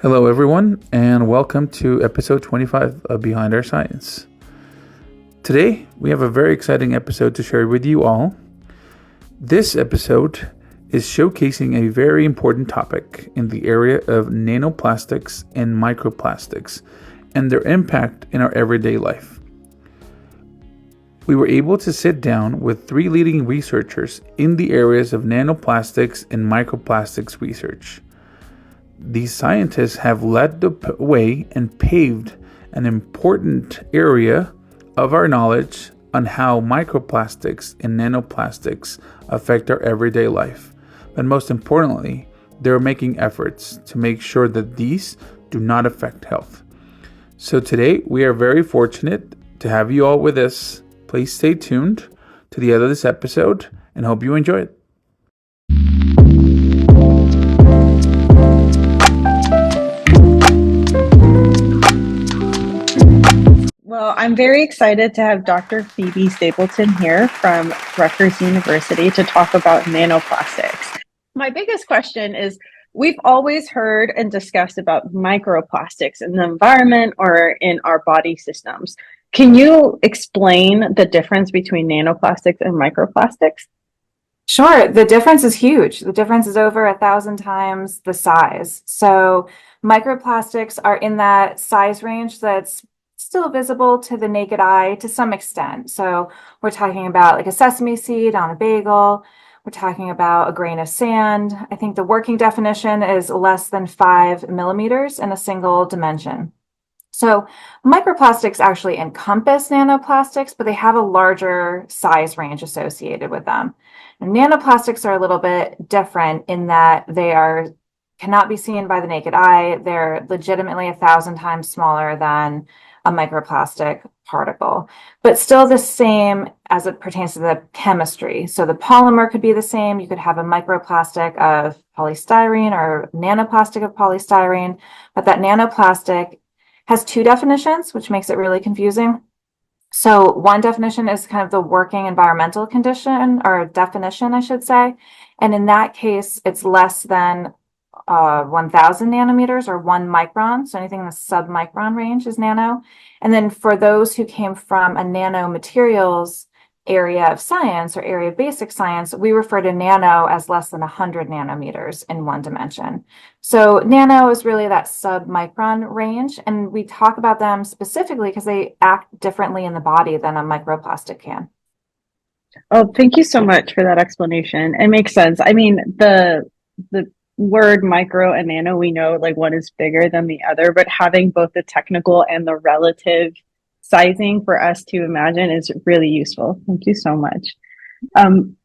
Hello, everyone, and welcome to episode 25 of Behind Our Science. Today, we have a very exciting episode to share with you all. This episode is showcasing a very important topic in the area of nanoplastics and microplastics and their impact in our everyday life. We were able to sit down with three leading researchers in the areas of nanoplastics and microplastics research. These scientists have led the way and paved an important area of our knowledge on how microplastics and nanoplastics affect our everyday life. But most importantly, they're making efforts to make sure that these do not affect health. So today, we are very fortunate to have you all with us. Please stay tuned to the end of this episode and hope you enjoy it. Well, I'm very excited to have Dr. Phoebe Stapleton here from Rutgers University to talk about nanoplastics. My biggest question is, we've always heard and discussed about microplastics in the environment or in our body systems. Can you explain the difference between nanoplastics and microplastics? Sure. The difference is huge. The difference is over 1,000 times the size. So microplastics are in that size range that's still visible to the naked eye to some extent. So we're talking about like a sesame seed on a bagel. We're talking about a grain of sand. I think the working definition is less than 5 millimeters in a single dimension. So microplastics actually encompass nanoplastics, but they have a larger size range associated with them. And nanoplastics are a little bit different in that they cannot be seen by the naked eye. They're legitimately 1,000 times smaller than a microplastic particle, but still the same as it pertains to the chemistry. So the polymer could be the same. You could have a microplastic of polystyrene or nanoplastic of polystyrene, but that nanoplastic has two definitions, which makes it really confusing. So one definition is kind of the working environmental condition or definition, I should say. And in that case, it's less than 1,000 nanometers or 1 micron. So anything in the sub-micron range is nano. And then for those who came from a nanomaterials area of science or area of basic science, we refer to nano as less than 100 nanometers in one dimension. So nano is really that sub-micron range. And we talk about them specifically because they act differently in the body than a microplastic can. Oh, thank you so much for that explanation. It makes sense. I mean, the word micro and nano, we know like one is bigger than the other, but having both the technical and the relative sizing for us to imagine is really useful. Thank you so much.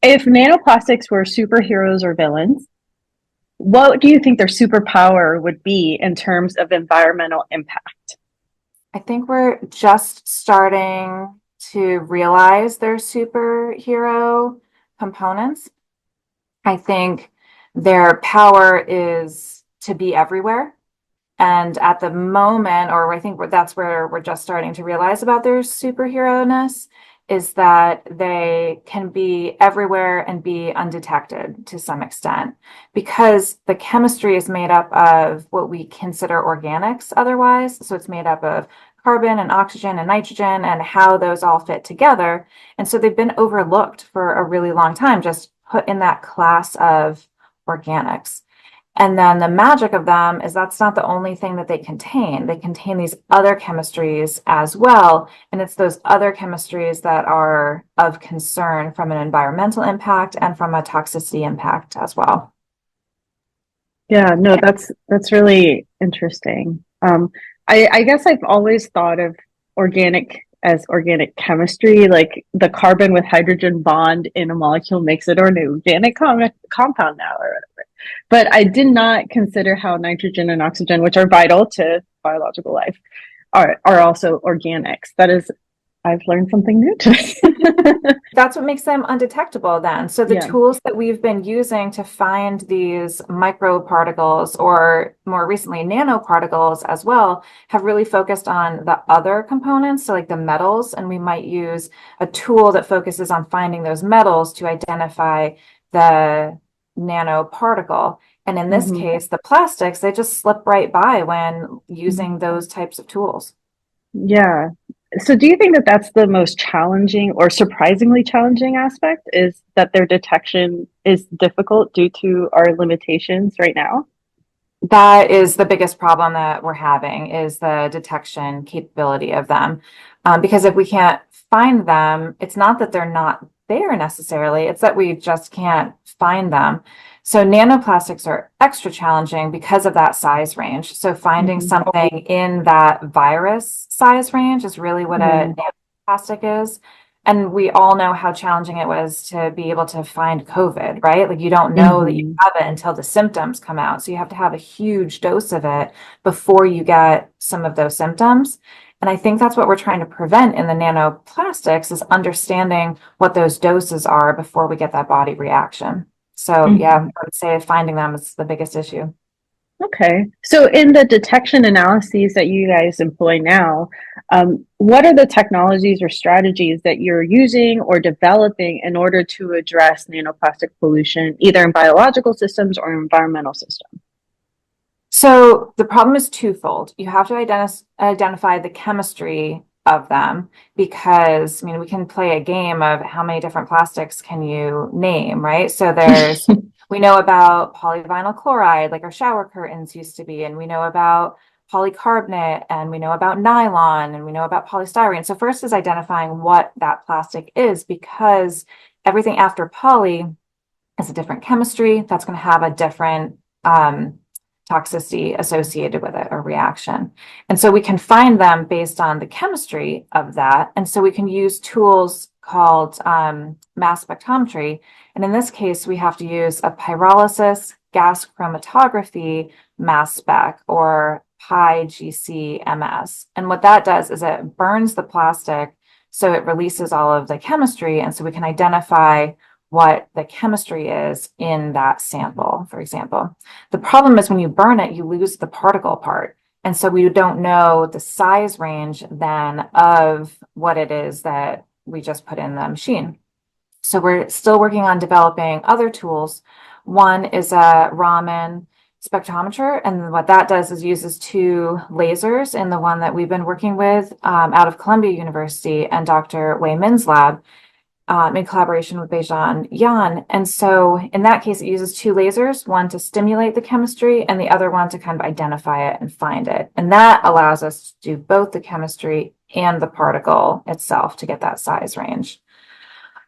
If nanoplastics were superheroes or villains, what do you think their superpower would be in terms of environmental impact? I think we're just starting to realize their superhero components. I think their power is to be everywhere. And at the moment, or I think that's where we're just starting to realize about their superhero-ness, is that they can be everywhere and be undetected to some extent because the chemistry is made up of what we consider organics otherwise. So it's made up of carbon and oxygen and nitrogen and how those all fit together. And so they've been overlooked for a really long time, just put in that class of organics. And then the magic of them is that's not the only thing that they contain. They contain these other chemistries as well. And it's those other chemistries that are of concern from an environmental impact and from a toxicity impact as well. Yeah, no, that's really interesting. I guess I've always thought of organic as organic chemistry, like the carbon with hydrogen bond in a molecule makes it an organic compound now or whatever. But I did not consider how nitrogen and oxygen, which are vital to biological life, are also organics. I've learned something new today. That's what makes them undetectable then. So the tools that we've been using to find these microparticles or more recently nanoparticles as well have really focused on the other components. So like the metals, and we might use a tool that focuses on finding those metals to identify the nanoparticle. And in this case, the plastics, they just slip right by when using those types of tools. Yeah. So do you think that that's the most challenging or surprisingly challenging aspect, is that their detection is difficult due to our limitations right now? That is the biggest problem that we're having, is the detection capability of them. Because if we can't find them, it's not that they're not there necessarily, it's that we just can't find them. So nanoplastics are extra challenging because of that size range. So finding something in that virus size range is really what a nanoplastic is. And we all know how challenging it was to be able to find COVID, right? Like, you don't know that you have it until the symptoms come out. So you have to have a huge dose of it before you get some of those symptoms. And I think that's what we're trying to prevent in the nanoplastics, is understanding what those doses are before we get that body reaction. So yeah, I would say finding them is the biggest issue. Okay. So in the detection analyses that you guys employ now, what are the technologies or strategies that you're using or developing in order to address nanoplastic pollution, either in biological systems or environmental systems? So the problem is twofold. You have to identify the chemistry of them, because, I mean, we can play a game of how many different plastics can you name, right? So there's, we know about polyvinyl chloride, like our shower curtains used to be, and we know about polycarbonate, and we know about nylon, and we know about polystyrene. So first is identifying what that plastic is, because everything after poly is a different chemistry that's going to have a different toxicity associated with it, or reaction. And so we can find them based on the chemistry of that. And so we can use tools called mass spectrometry. And in this case, we have to use a pyrolysis gas chromatography mass spec, or PyGC-MS. And what that does is it burns the plastic, so it releases all of the chemistry. And so we can identify what the chemistry is in that sample, for example. The problem is when you burn it, you lose the particle part. And so we don't know the size range then of what it is that we just put in the machine. So we're still working on developing other tools. One is a Raman spectrometer, and what that does is uses two lasers in the one that we've been working with out of Columbia University and Dr. Wei Min's lab, in collaboration with Beijing Yan. And so in that case, it uses two lasers, one to stimulate the chemistry and the other one to kind of identify it and find it. And that allows us to do both the chemistry and the particle itself to get that size range.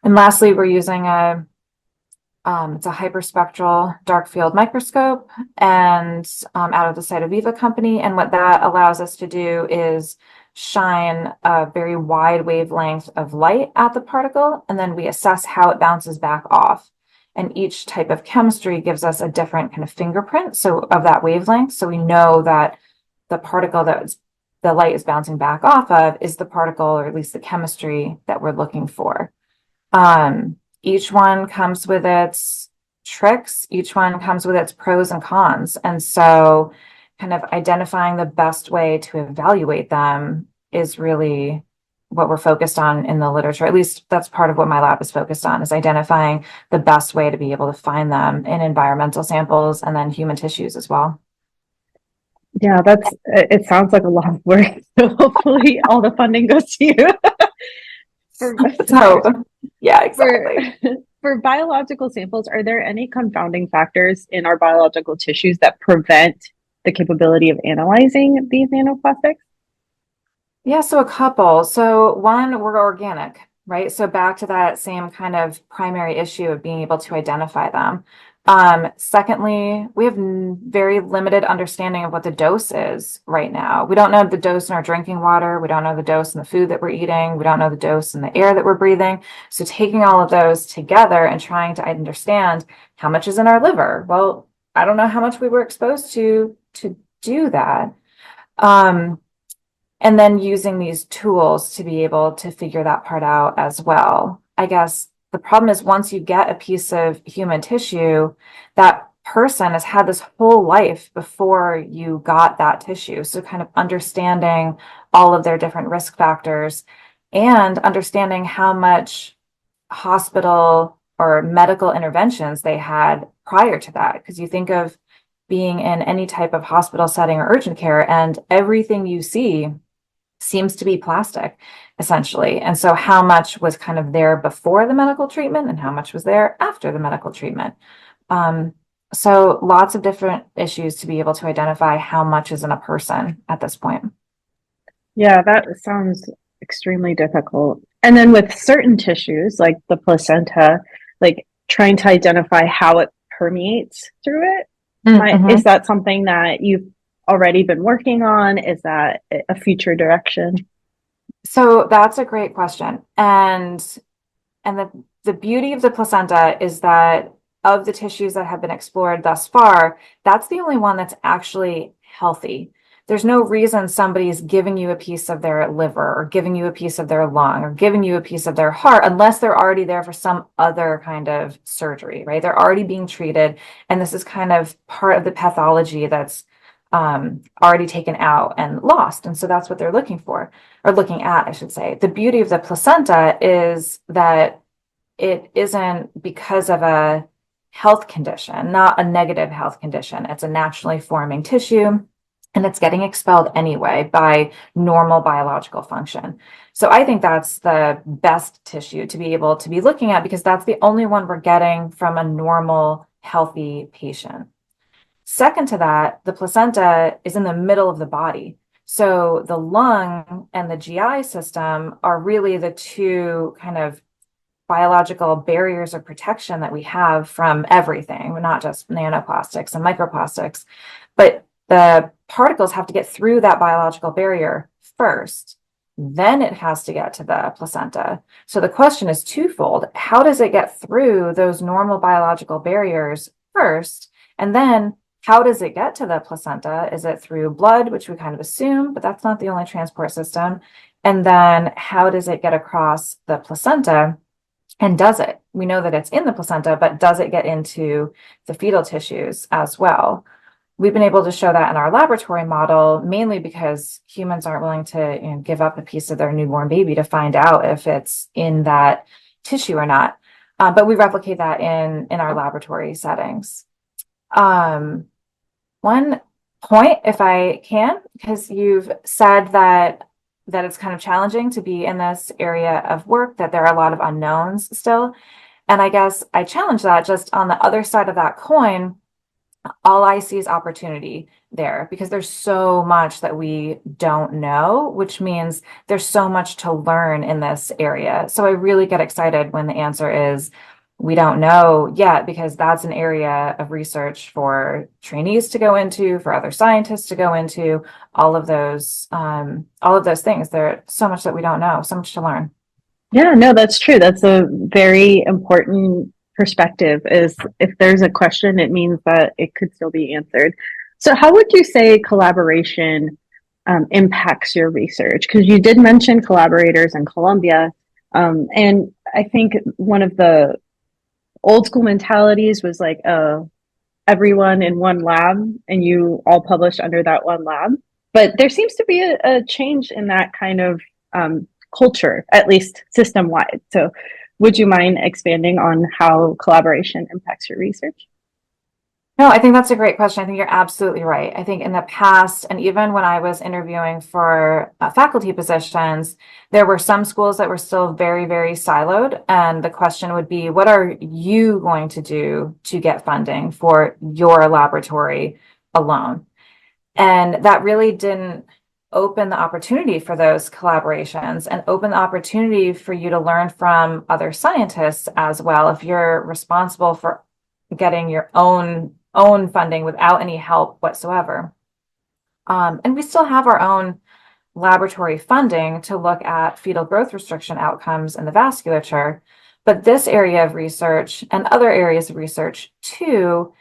And lastly, we're using it's a hyperspectral dark field microscope, and out of the Cytoviva company. And what that allows us to do is shine a very wide wavelength of light at the particle, and then we assess how it bounces back off. And each type of chemistry gives us a different kind of fingerprint, so of that wavelength, so we know that the particle that the light is bouncing back off of is the particle, or at least the chemistry that we're looking for. Each one comes with its tricks, each one comes with its pros and cons. And so kind of identifying the best way to evaluate them is really what we're focused on in the literature. At least that's part of what my lab is focused on, is identifying the best way to be able to find them in environmental samples and then human tissues as well. Yeah, it sounds like a lot of work. So hopefully all the funding goes to you. So, yeah, exactly. For biological samples, are there any confounding factors in our biological tissues that prevent the capability of analyzing these nanoplastics? Yeah, so a couple. So one, we're organic, right? So back to that same kind of primary issue of being able to identify them. Secondly, we have very limited understanding of what the dose is right now. We don't know the dose in our drinking water. We don't know the dose in the food that we're eating. We don't know the dose in the air that we're breathing. So taking all of those together and trying to understand how much is in our liver. Well, I don't know how much we were exposed to do that. And then using these tools to be able to figure that part out as well. I guess the problem is, once you get a piece of human tissue, that person has had this whole life before you got that tissue. So kind of understanding all of their different risk factors and understanding how much hospital or medical interventions they had prior to that. Because you think of being in any type of hospital setting or urgent care, and everything you see seems to be plastic, essentially. And so how much was kind of there before the medical treatment and how much was there after the medical treatment? So lots of different issues to be able to identify how much is in a person at this point. Yeah, that sounds extremely difficult. And then with certain tissues, like the placenta, like trying to identify how it permeates through it. Is that something that you've already been working on? Is that a future direction? So that's a great question. And the beauty of the placenta is that of the tissues that have been explored thus far, that's the only one that's actually healthy. There's no reason somebody's giving you a piece of their liver or giving you a piece of their lung or giving you a piece of their heart unless they're already there for some other kind of surgery, right? They're already being treated. And this is kind of part of the pathology that's already taken out and lost. And so that's what they're looking for, or looking at, I should say. The beauty of the placenta is that it isn't because of a health condition, not a negative health condition. It's a naturally forming tissue, and it's getting expelled anyway by normal biological function. So I think that's the best tissue to be able to be looking at, because that's the only one we're getting from a normal, healthy patient. Second to that, the placenta is in the middle of the body. So the lung and the GI system are really the two kind of biological barriers of protection that we have from everything. We're not just nanoplastics and microplastics, but the particles have to get through that biological barrier first. Then it has to get to the placenta. So the question is twofold. How does it get through those normal biological barriers first? And then how does it get to the placenta? Is it through blood, which we kind of assume, but that's not the only transport system. And then how does it get across the placenta? And does it? We know that it's in the placenta, but does it get into the fetal tissues as well? We've been able to show that in our laboratory model, mainly because humans aren't willing to give up a piece of their newborn baby to find out if it's in that tissue or not. But we replicate that in our laboratory settings. One point, if I can, because you've said that it's kind of challenging to be in this area of work, that there are a lot of unknowns still. And I guess I challenge that. Just on the other side of that coin, all I see is opportunity there, because there's so much that we don't know, which means there's so much to learn in this area. So I really get excited when the answer is we don't know yet, because that's an area of research for trainees to go into, for other scientists to go into, all of those things. There's so much that we don't know, so much to learn. Yeah, no, that's true. That's a very important perspective. Is if there's a question, it means that it could still be answered. So how would you say collaboration impacts your research? Because you did mention collaborators in Columbia. And I think one of the old school mentalities was like, everyone in one lab and you all publish under that one lab. But there seems to be a change in that kind of culture, at least system wide. So would you mind expanding on how collaboration impacts your research? No, I think that's a great question. I think you're absolutely right. I think in the past, and even when I was interviewing for faculty positions, there were some schools that were still very, very siloed. And the question would be, what are you going to do to get funding for your laboratory alone? And that really didn't open the opportunity for those collaborations and open the opportunity for you to learn from other scientists as well. If you're responsible for getting your own funding without any help whatsoever. And we still have our own laboratory funding to look at fetal growth restriction outcomes in the vasculature. But this area of research and other areas of research too,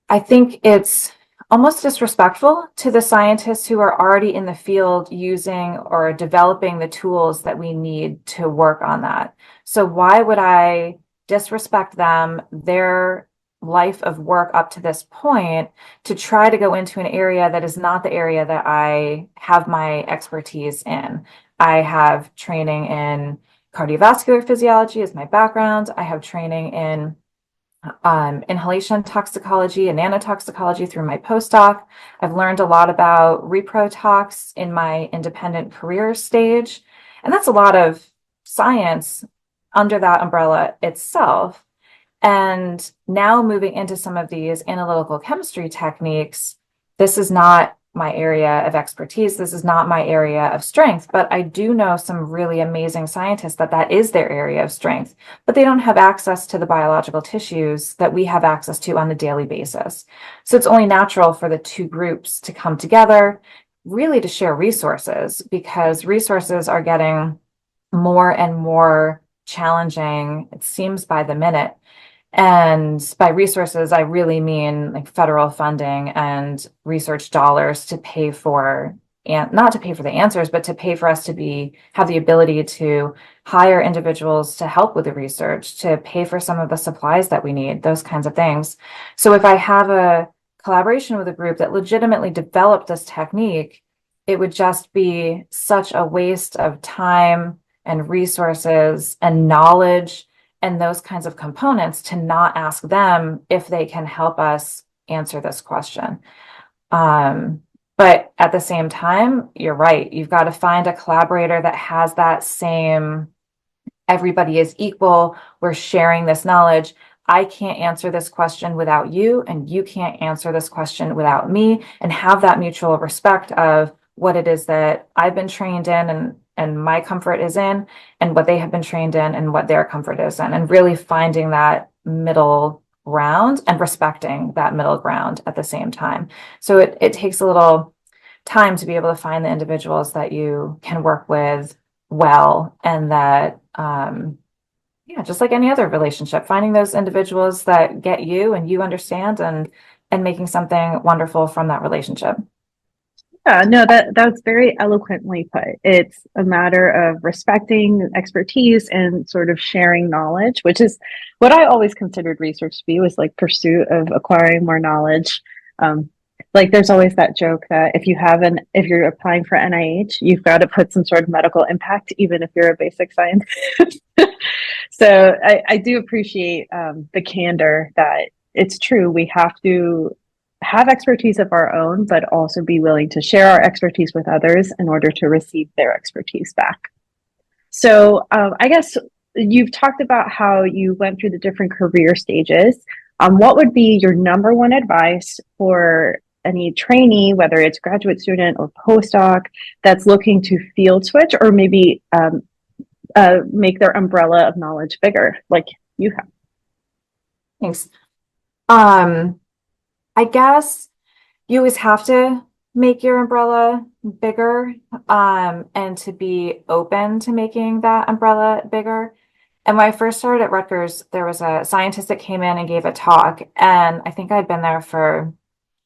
I think it's almost disrespectful to the scientists who are already in the field using or developing the tools that we need to work on that. So why would I disrespect them, their life of work up to this point, to try to go into an area that is not the area that I have my expertise in? I have training in cardiovascular physiology as my background. I have training in inhalation toxicology and nanotoxicology through my postdoc. I've learned a lot about reprotox in my independent career stage. And that's a lot of science under that umbrella itself. And now moving into some of these analytical chemistry techniques, this is not my area of expertise. This is not my area of strength, but I do know some really amazing scientists that is their area of strength, but they don't have access to the biological tissues that we have access to on a daily basis. So it's only natural for the two groups to come together, really to share resources, because resources are getting more and more challenging, it seems, by the minute. And by resources, I really mean like federal funding and research dollars to pay for, and not to pay for the answers, but to pay for us to have the ability to hire individuals to help with the research, to pay for some of the supplies that we need, those kinds of things. So if I have a collaboration with a group that legitimately developed this technique, it would just be such a waste of time and resources and knowledge and those kinds of components to not ask them if they can help us answer this question. But at the same time, you're right. You've got to find a collaborator that has that same, everybody is equal, we're sharing this knowledge. I can't answer this question without you, and you can't answer this question without me, and have that mutual respect of what it is that I've been trained in and my comfort is in, and what they have been trained in and what their comfort is in, and really finding that middle ground and respecting that middle ground at the same time. So it takes a little time to be able to find the individuals that you can work with well, and that, just like any other relationship, finding those individuals that get you and you understand, and making something wonderful from that relationship. Yeah, no, that's very eloquently put. It's a matter of respecting expertise and sort of sharing knowledge, which is what I always considered research to be, was like pursuit of acquiring more knowledge. Like there's always that joke that if you're applying for NIH, you've got to put some sort of medical impact, even if you're a basic scientist. So I do appreciate the candor that it's true. We have to have expertise of our own, but also be willing to share our expertise with others in order to receive their expertise back. So I guess you've talked about how you went through the different career stages. What would be your number one advice for any trainee, whether it's graduate student or postdoc, that's looking to field switch or maybe make their umbrella of knowledge bigger, like you have? Thanks. I guess you always have to make your umbrella bigger, and to be open to making that umbrella bigger. And when I first started at Rutgers, there was a scientist that came in and gave a talk, and I think I'd been there for,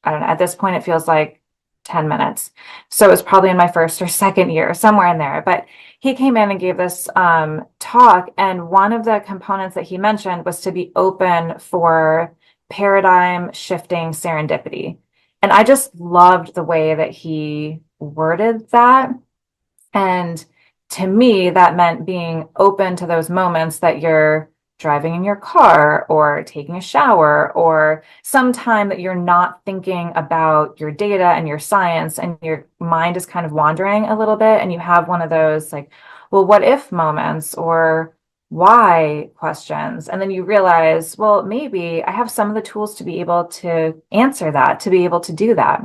I don't know, at this point it feels like 10 minutes. So it was probably in my first or second year, somewhere in there. But he came in and gave this talk, and one of the components that he mentioned was to be open for paradigm shifting serendipity. And I just loved the way that he worded that. And to me, that meant being open to those moments that you're driving in your car or taking a shower, or sometime that you're not thinking about your data and your science, and your mind is kind of wandering a little bit, and you have one of those like, well, what if moments, or why questions, and then you realize, well, maybe I have some of the tools to be able to answer that, to be able to do that.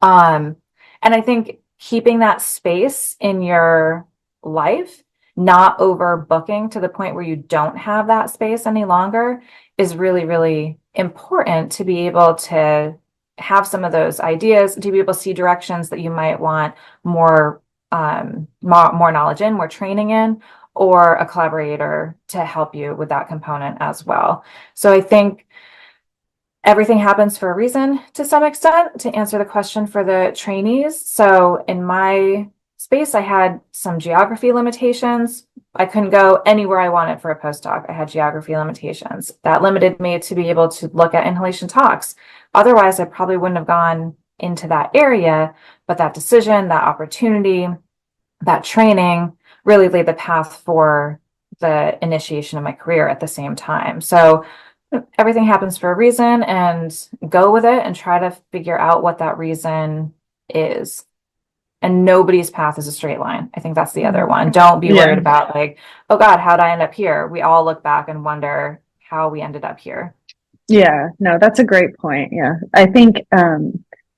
And I think keeping that space in your life, not overbooking to the point where you don't have that space any longer, is really, really important to be able to have some of those ideas, to be able to see directions that you might want more knowledge in, more training in, or a collaborator to help you with that component as well. So I think everything happens for a reason to some extent, to answer the question for the trainees. So in my space, I had some geography limitations. I couldn't go anywhere I wanted for a postdoc. I had geography limitations. That limited me to be able to look at inhalation tox. Otherwise, I probably wouldn't have gone into that area, but that decision, that opportunity, that training really laid the path for the initiation of my career at the same time. So everything happens for a reason, and go with it and try to figure out what that reason is. And nobody's path is a straight line. I think that's the other one. Don't be worried about like, oh God, how'd I end up here? We all look back and wonder how we ended up here. Yeah, no, that's a great point. Yeah. I think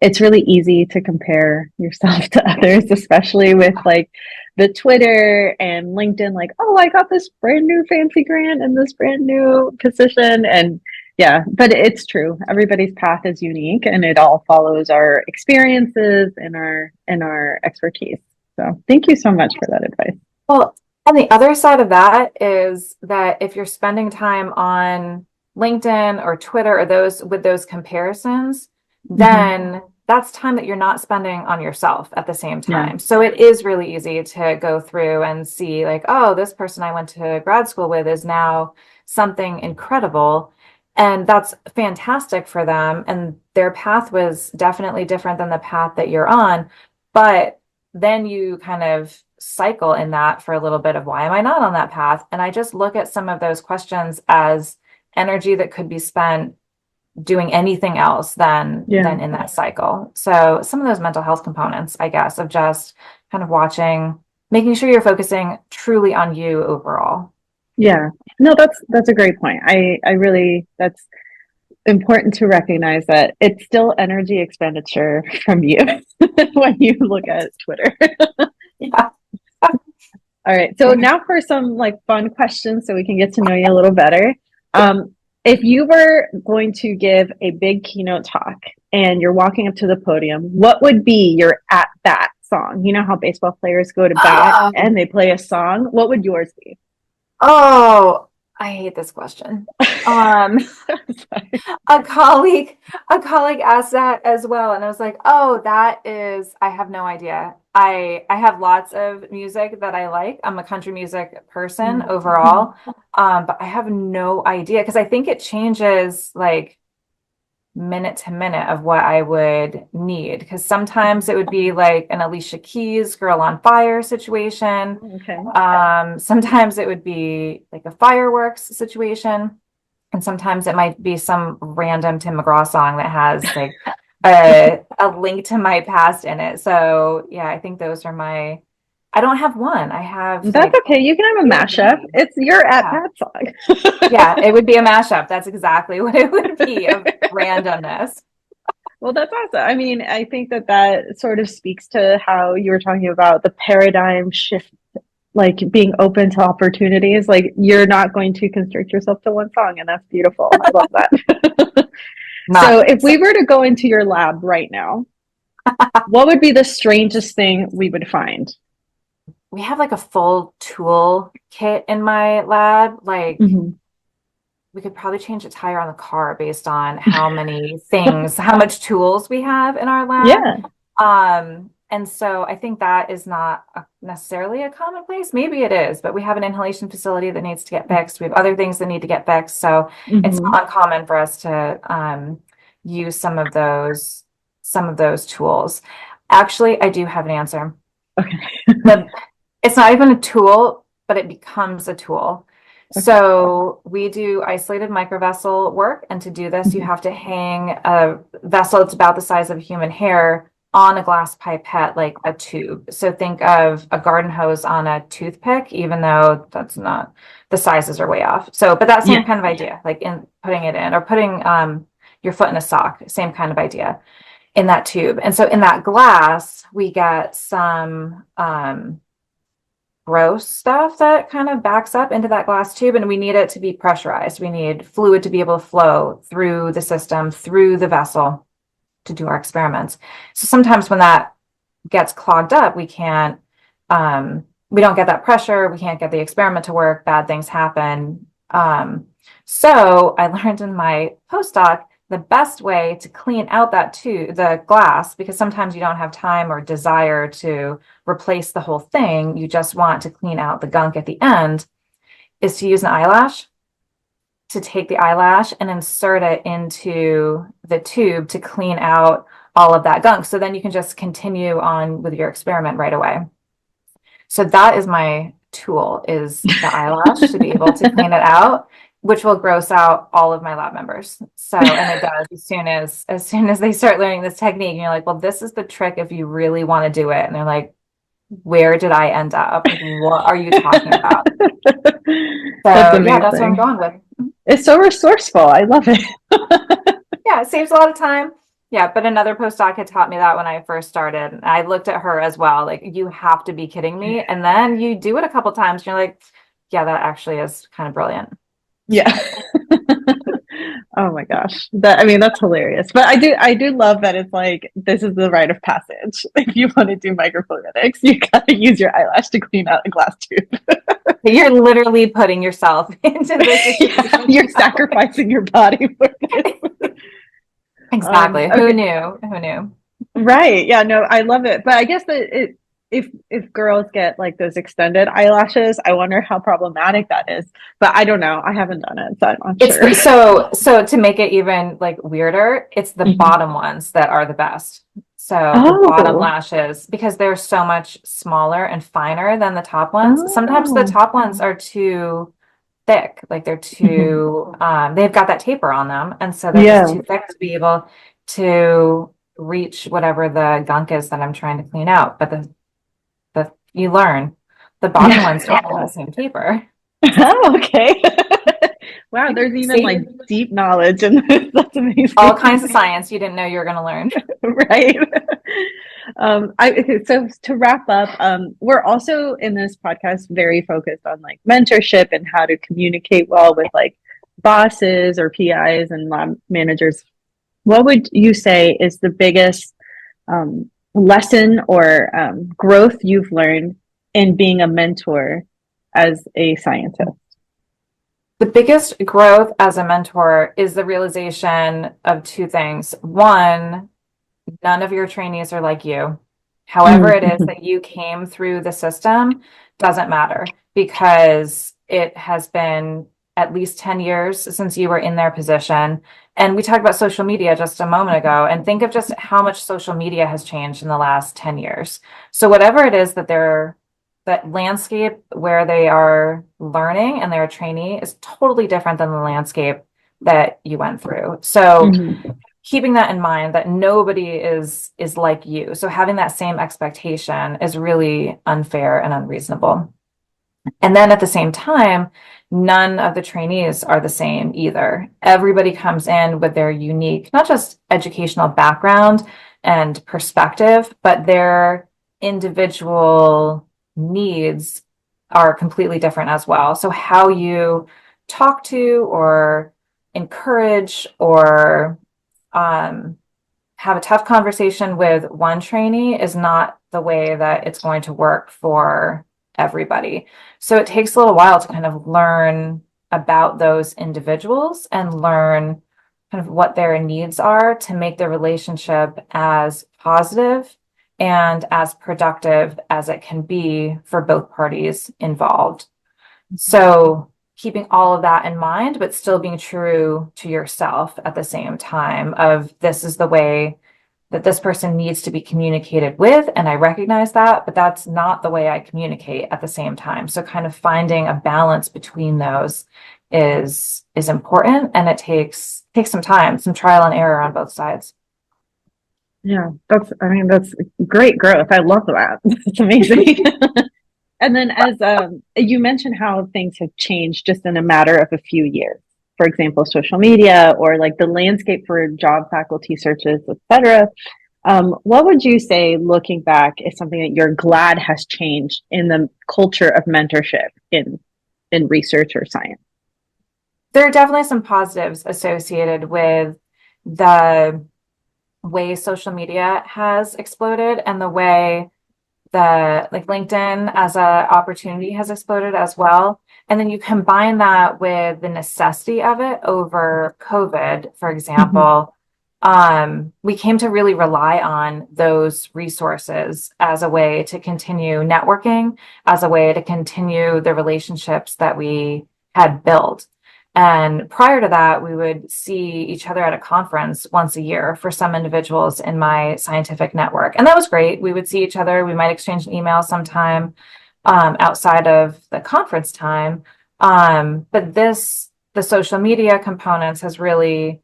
it's really easy to compare yourself to others, especially with like the Twitter and LinkedIn, like, oh, I got this brand new fancy grant and this brand new position. And yeah, but it's true. Everybody's path is unique and it all follows our experiences and our expertise. So thank you so much for that advice. Well, and the other side of that is that if you're spending time on LinkedIn or Twitter or those comparisons, then that's time that you're not spending on yourself at the same time. So it is really easy to go through and see like, oh, this person I went to grad school with is now something incredible. And that's fantastic for them. And their path was definitely different than the path that you're on. But then you kind of cycle in that for a little bit of why am I not on that path? And I just look at some of those questions as energy that could be spent doing anything else than in that cycle. So some of those mental health components, I guess, of just kind of watching, making sure you're focusing truly on you overall. Yeah. No, that's a great point. I really, that's important to recognize that it's still energy expenditure from you when you look at Twitter. Yeah. All right. So now for some like fun questions so we can get to know you a little better. If you were going to give a big keynote talk and you're walking up to the podium, what would be your at bat song? You know how baseball players go to bat and they play a song? What would yours be? Oh, I hate this question. A colleague asked that as well, and I was like, oh, I have no idea. I have lots of music that I like. I'm a country music person overall, but I have no idea because I think it changes like minute to minute of what I would need. Because sometimes it would be like an Alicia Keys Girl on Fire situation. Okay. Sometimes it would be like a fireworks situation. And sometimes it might be some random Tim McGraw song that has like a link to my past in it. So yeah, I think those are I don't have one. I have That's okay. You can have a mashup. It's your at bat song. Yeah, it would be a mashup. That's exactly what it would be of randomness. Well, that's awesome. I mean, I think that sort of speaks to how you were talking about the paradigm shift, like being open to opportunities. Like you're not going to constrict yourself to one song, and that's beautiful. I love that. So if we were to go into your lab right now, what would be the strangest thing we would find? We have like a full tool kit in my lab. Like we could probably change a tire on the car based on how many things, how much tools we have in our lab. Yeah. And so I think that is not necessarily a commonplace. Maybe it is, but we have an inhalation facility that needs to get fixed. We have other things that need to get fixed. So it's not uncommon for us to use some of those tools. Actually, I do have an answer. Okay. It's not even a tool, but it becomes a tool. Okay. So we do isolated microvessel work. And to do this, you have to hang a vessel that's about the size of a human hair on a glass pipette, like a tube. So think of a garden hose on a toothpick, even though that's not, the sizes are way off. So, but that same kind of idea, like in putting it in or putting your foot in a sock, same kind of idea in that tube. And so in that glass, we get some gross stuff that kind of backs up into that glass tube, and we need it to be pressurized. We need fluid to be able to flow through the system, through the vessel to do our experiments. So sometimes when that gets clogged up, we don't get that pressure, we can't get the experiment to work, bad things happen. So I learned in my postdoc the best way to clean out the glass, because sometimes you don't have time or desire to replace the whole thing, you just want to clean out the gunk at the end, is to use an eyelash, to take the eyelash and insert it into the tube to clean out all of that gunk. So then you can just continue on with your experiment right away. So that is my tool, is the eyelash to be able to clean it out. which will gross out all of my lab members. So, and it does as soon as they start learning this technique, and you're like, well, this is the trick if you really want to do it. And they're like, where did I end up? Like, what are you talking about? So yeah, that's what I'm going with. It's so resourceful. I love it. Yeah, it saves a lot of time. Yeah, but another postdoc had taught me that when I first started. I looked at her as well, like, you have to be kidding me. And then you do it a couple times, and you're like, yeah, that actually is kind of brilliant. Yeah. Oh my gosh. That's hilarious. But I do love that it's like, this is the rite of passage. If you want to do microfluidics, you gotta use your eyelash to clean out a glass tube. You're literally putting yourself into this. Yeah, you're sacrificing your body for this. Exactly. Okay. Who knew? Who knew? Right. Yeah, no, I love it. But I guess that if girls get like those extended eyelashes, I wonder how problematic that is. But I don't know. I haven't done it, so I'm not sure. So to make it even like weirder, it's the bottom ones that are the best. So the bottom lashes, because they're so much smaller and finer than the top ones. Sometimes the top ones are too thick, like they're too they've got that taper on them, and so they're just too thick to be able to reach whatever the gunk is that I'm trying to clean out. But the you learn the bottom ones don't have the same taper. Oh, okay. Wow, there's even like deep knowledge in this. That's amazing. All kinds of science you didn't know you were going to learn. Right. So to wrap up, we're also in this podcast very focused on like mentorship and how to communicate well with like bosses or PIs and lab managers. What would you say is the biggest lesson or growth you've learned in being a mentor as a scientist? The biggest growth as a mentor is the realization of two things. One, none of your trainees are like you. However it is that you came through the system doesn't matter, because it has been at least 10 years since you were in their position. And we talked about social media just a moment ago, and think of just how much social media has changed in the last 10 years. So whatever it is that that landscape where they are learning and they're a trainee is totally different than the landscape that you went through. So keeping that in mind, that nobody is like you. So having that same expectation is really unfair and unreasonable. And then at the same time, none of the trainees are the same either. Everybody comes in with their unique, not just educational background and perspective, but their individual needs are completely different as well. So how you talk to or encourage or have a tough conversation with one trainee is not the way that it's going to work for everybody. So it takes a little while to kind of learn about those individuals and learn kind of what their needs are to make the relationship as positive and as productive as it can be for both parties involved. So keeping all of that in mind, but still being true to yourself at the same time of, this is the way that this person needs to be communicated with, and I recognize that, but that's not the way I communicate at the same time. So kind of finding a balance between those is important, and it takes some time, some trial and error on both sides. Yeah, that's great growth. I love that. It's amazing. And then as you mentioned how things have changed just in a matter of a few years. For example, social media or like the landscape for job faculty searches, etc. What would you say, looking back, is something that you're glad has changed in the culture of mentorship in research or science? There are definitely some positives associated with the way social media has exploded and the way that like LinkedIn as a opportunity has exploded as well. And then you combine that with the necessity of it over COVID, for example. We came to really rely on those resources as a way to continue networking, as a way to continue the relationships that we had built. And prior to that, we would see each other at a conference once a year for some individuals in my scientific network. And that was great. We would see each other. We might exchange an email sometime outside of the conference time. But this the social media components has really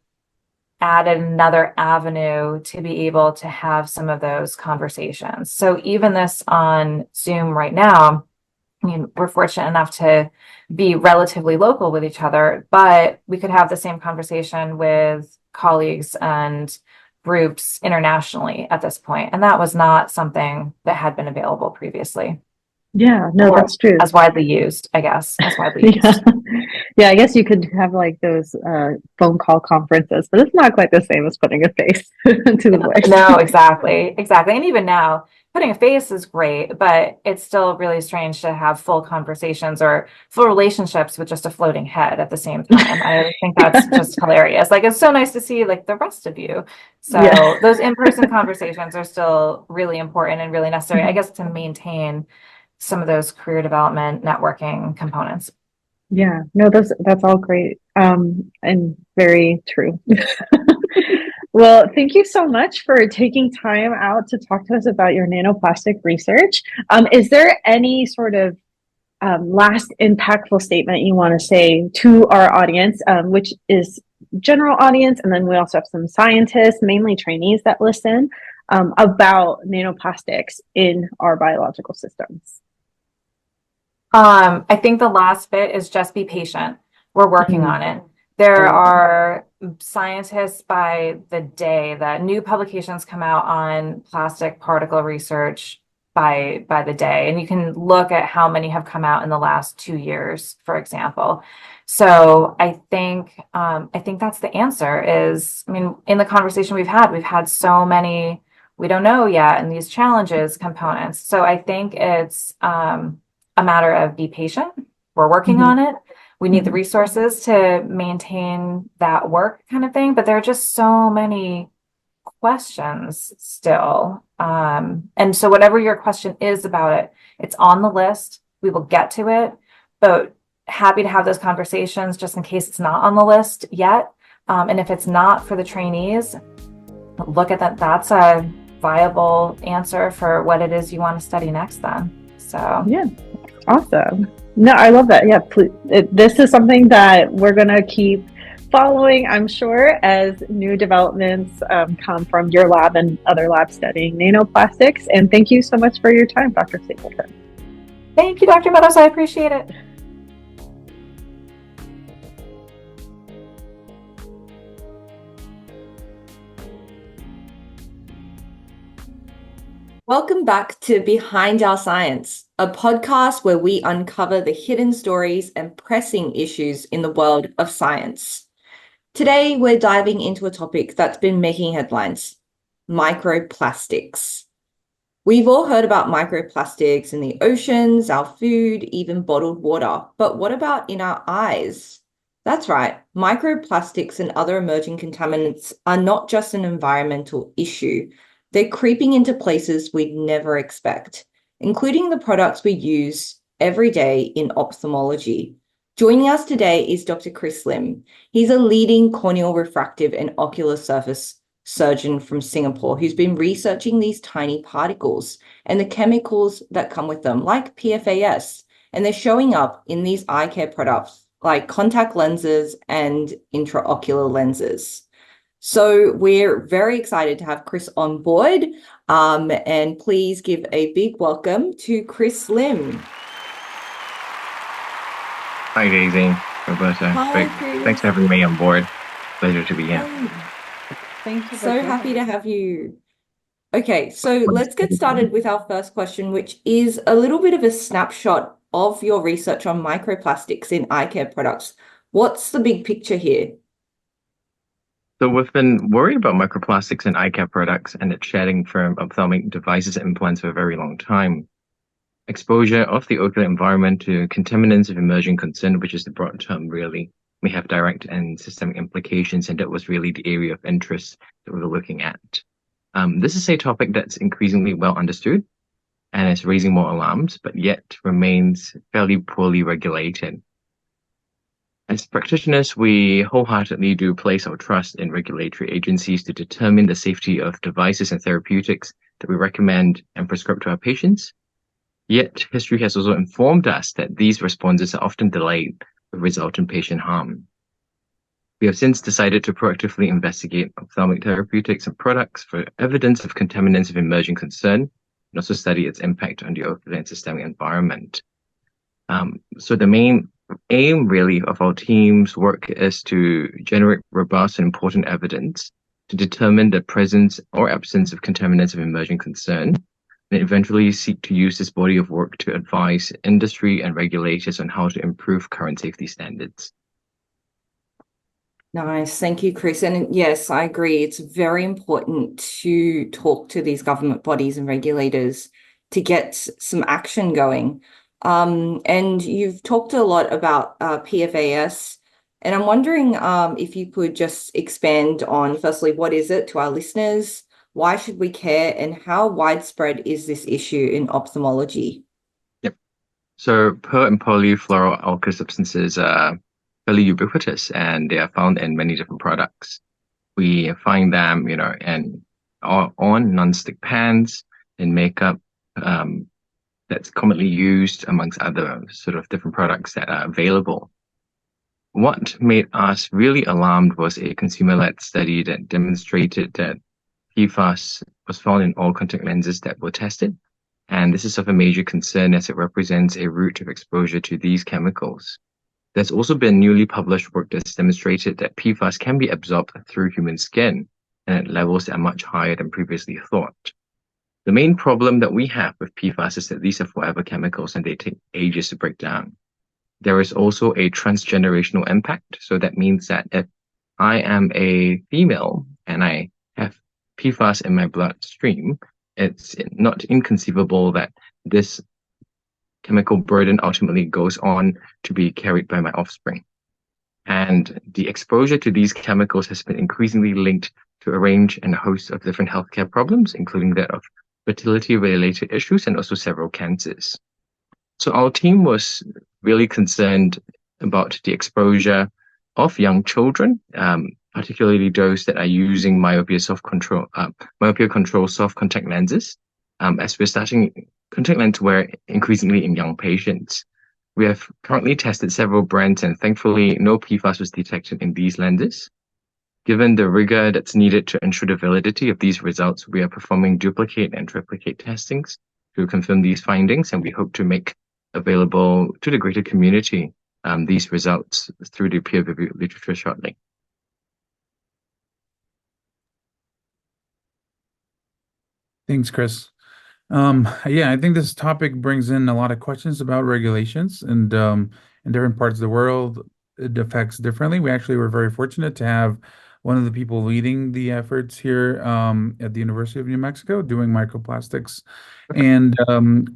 added another avenue to be able to have some of those conversations. So even this on Zoom right now, I mean, we're fortunate enough to be relatively local with each other, but we could have the same conversation with colleagues and groups internationally at this point. And that was not something that had been available previously. Yeah, no, Or that's true. as widely used, I guess, as widely Yeah. used. Yeah, I guess you could have like those phone call conferences, but it's not quite the same as putting a face to the voice. No, exactly. And even now, putting a face is great, but it's still really strange to have full conversations or full relationships with just a floating head at the same time. I think that's just hilarious. Like, it's so nice to see like the rest of you. So Yeah. those in-person conversations are still really important and really necessary, I guess, to maintain some of those career development networking components. Yeah, no, that's all great. And very true. Well, thank you so much for taking time out to talk to us about your nanoplastic research. Is there any sort of last impactful statement you want to say to our audience, which is general audience, and then we also have some scientists, mainly trainees that listen, about nanoplastics in our biological systems? I think the last bit is just be patient. We're working on it. There are scientists by the day that new publications come out on plastic particle research by the day, and you can look at how many have come out in the last 2 years, for example. So I think that's the answer. Is, I mean, in the conversation we've had so many we don't know yet, and these challenges components. So I think it's a matter of be patient. We're working on it. We need the resources to maintain that work kind of thing, but there are just so many questions still. And so whatever your question is about it, it's on the list. We will get to it, but happy to have those conversations just in case it's not on the list yet. And if it's not for the trainees, look at that. That's a viable answer for what it is you want to study next then. So yeah. Awesome. No, I love that. Yeah, this is something that we're going to keep following, I'm sure, as new developments come from your lab and other labs studying nanoplastics. And thank you so much for your time, Dr. Stapleton. Thank you, Dr. Meadows. I appreciate it. Welcome back to Behind Our Science, a podcast where we uncover the hidden stories and pressing issues in the world of science. Today, we're diving into a topic that's been making headlines: microplastics. We've all heard about microplastics in the oceans, our food, even bottled water. But what about in our eyes? That's right, microplastics and other emerging contaminants are not just an environmental issue. They're creeping into places we'd never expect, including the products we use every day in ophthalmology. Joining us today is Dr. Chris Lim. He's a leading corneal refractive and ocular surface surgeon from Singapore who's been researching these tiny particles and the chemicals that come with them, like PFAS, and they're showing up in these eye care products like contact lenses and intraocular lenses. So we're very excited to have Chris on board, and please give a big welcome to Chris Lim. Hi, Daisy, Roberta. Hi, Chris. Thanks for having me on board. Pleasure to be here. Thank you. So happy to have you. Okay, so let's get started with our first question, which is a little bit of a snapshot of your research on microplastics in eye care products. What's the big picture here? So we've been worried about microplastics in eye care products and its shedding from ophthalmic devices and implants for a very long time. Exposure of the ocular environment to contaminants of emerging concern, which is the broad term really, may have direct and systemic implications, and that was really the area of interest that we were looking at. This is a topic that's increasingly well understood and is raising more alarms, but yet remains fairly poorly regulated. As practitioners, we wholeheartedly do place our trust in regulatory agencies to determine the safety of devices and therapeutics that we recommend and prescribe to our patients. Yet, history has also informed us that these responses are often delayed, with resultant patient harm. We have since decided to proactively investigate ophthalmic therapeutics and products for evidence of contaminants of emerging concern, and also study its impact on the ocular and systemic environment. So the main aim really of our team's work is to generate robust and important evidence to determine the presence or absence of contaminants of emerging concern, and eventually seek to use this body of work to advise industry and regulators on how to improve current safety standards. Nice. Thank you, Chris. And yes, I agree. It's very important to talk to these government bodies and regulators to get some action going. And you've talked a lot about PFAS, and I'm wondering if you could just expand on, firstly, what is it to our listeners? Why should we care? And how widespread is this issue in ophthalmology? Yep. So per and polyfluoroalkyl substances are fairly ubiquitous, and they are found in many different products. We find them, on non-stick pans, in makeup, that's commonly used amongst other sort of different products that are available. What made us really alarmed was a consumer-led study that demonstrated that PFAS was found in all contact lenses that were tested. And this is of a major concern as it represents a route of exposure to these chemicals. There's also been newly published work that's demonstrated that PFAS can be absorbed through human skin and at levels that are much higher than previously thought. The main problem that we have with PFAS is that these are forever chemicals and they take ages to break down. There is also a transgenerational impact. So that means that if I am a female and I have PFAS in my bloodstream, it's not inconceivable that this chemical burden ultimately goes on to be carried by my offspring. And the exposure to these chemicals has been increasingly linked to a range and a host of different healthcare problems, including that of fertility-related issues and also several cancers. So our team was really concerned about the exposure of young children, particularly those that are using myopia control soft contact lenses, as we're starting contact lens wear increasingly in young patients. We have currently tested several brands, and thankfully no PFAS was detected in these lenses. Given the rigor that's needed to ensure the validity of these results, we are performing duplicate and triplicate testings to confirm these findings, and we hope to make available to the greater community these results through the peer-reviewed literature shortly. Thanks, Chris. Yeah, I think this topic brings in a lot of questions about regulations, and in different parts of the world, it affects differently. We actually were very fortunate to have one of the people leading the efforts here at the University of New Mexico doing microplastics. And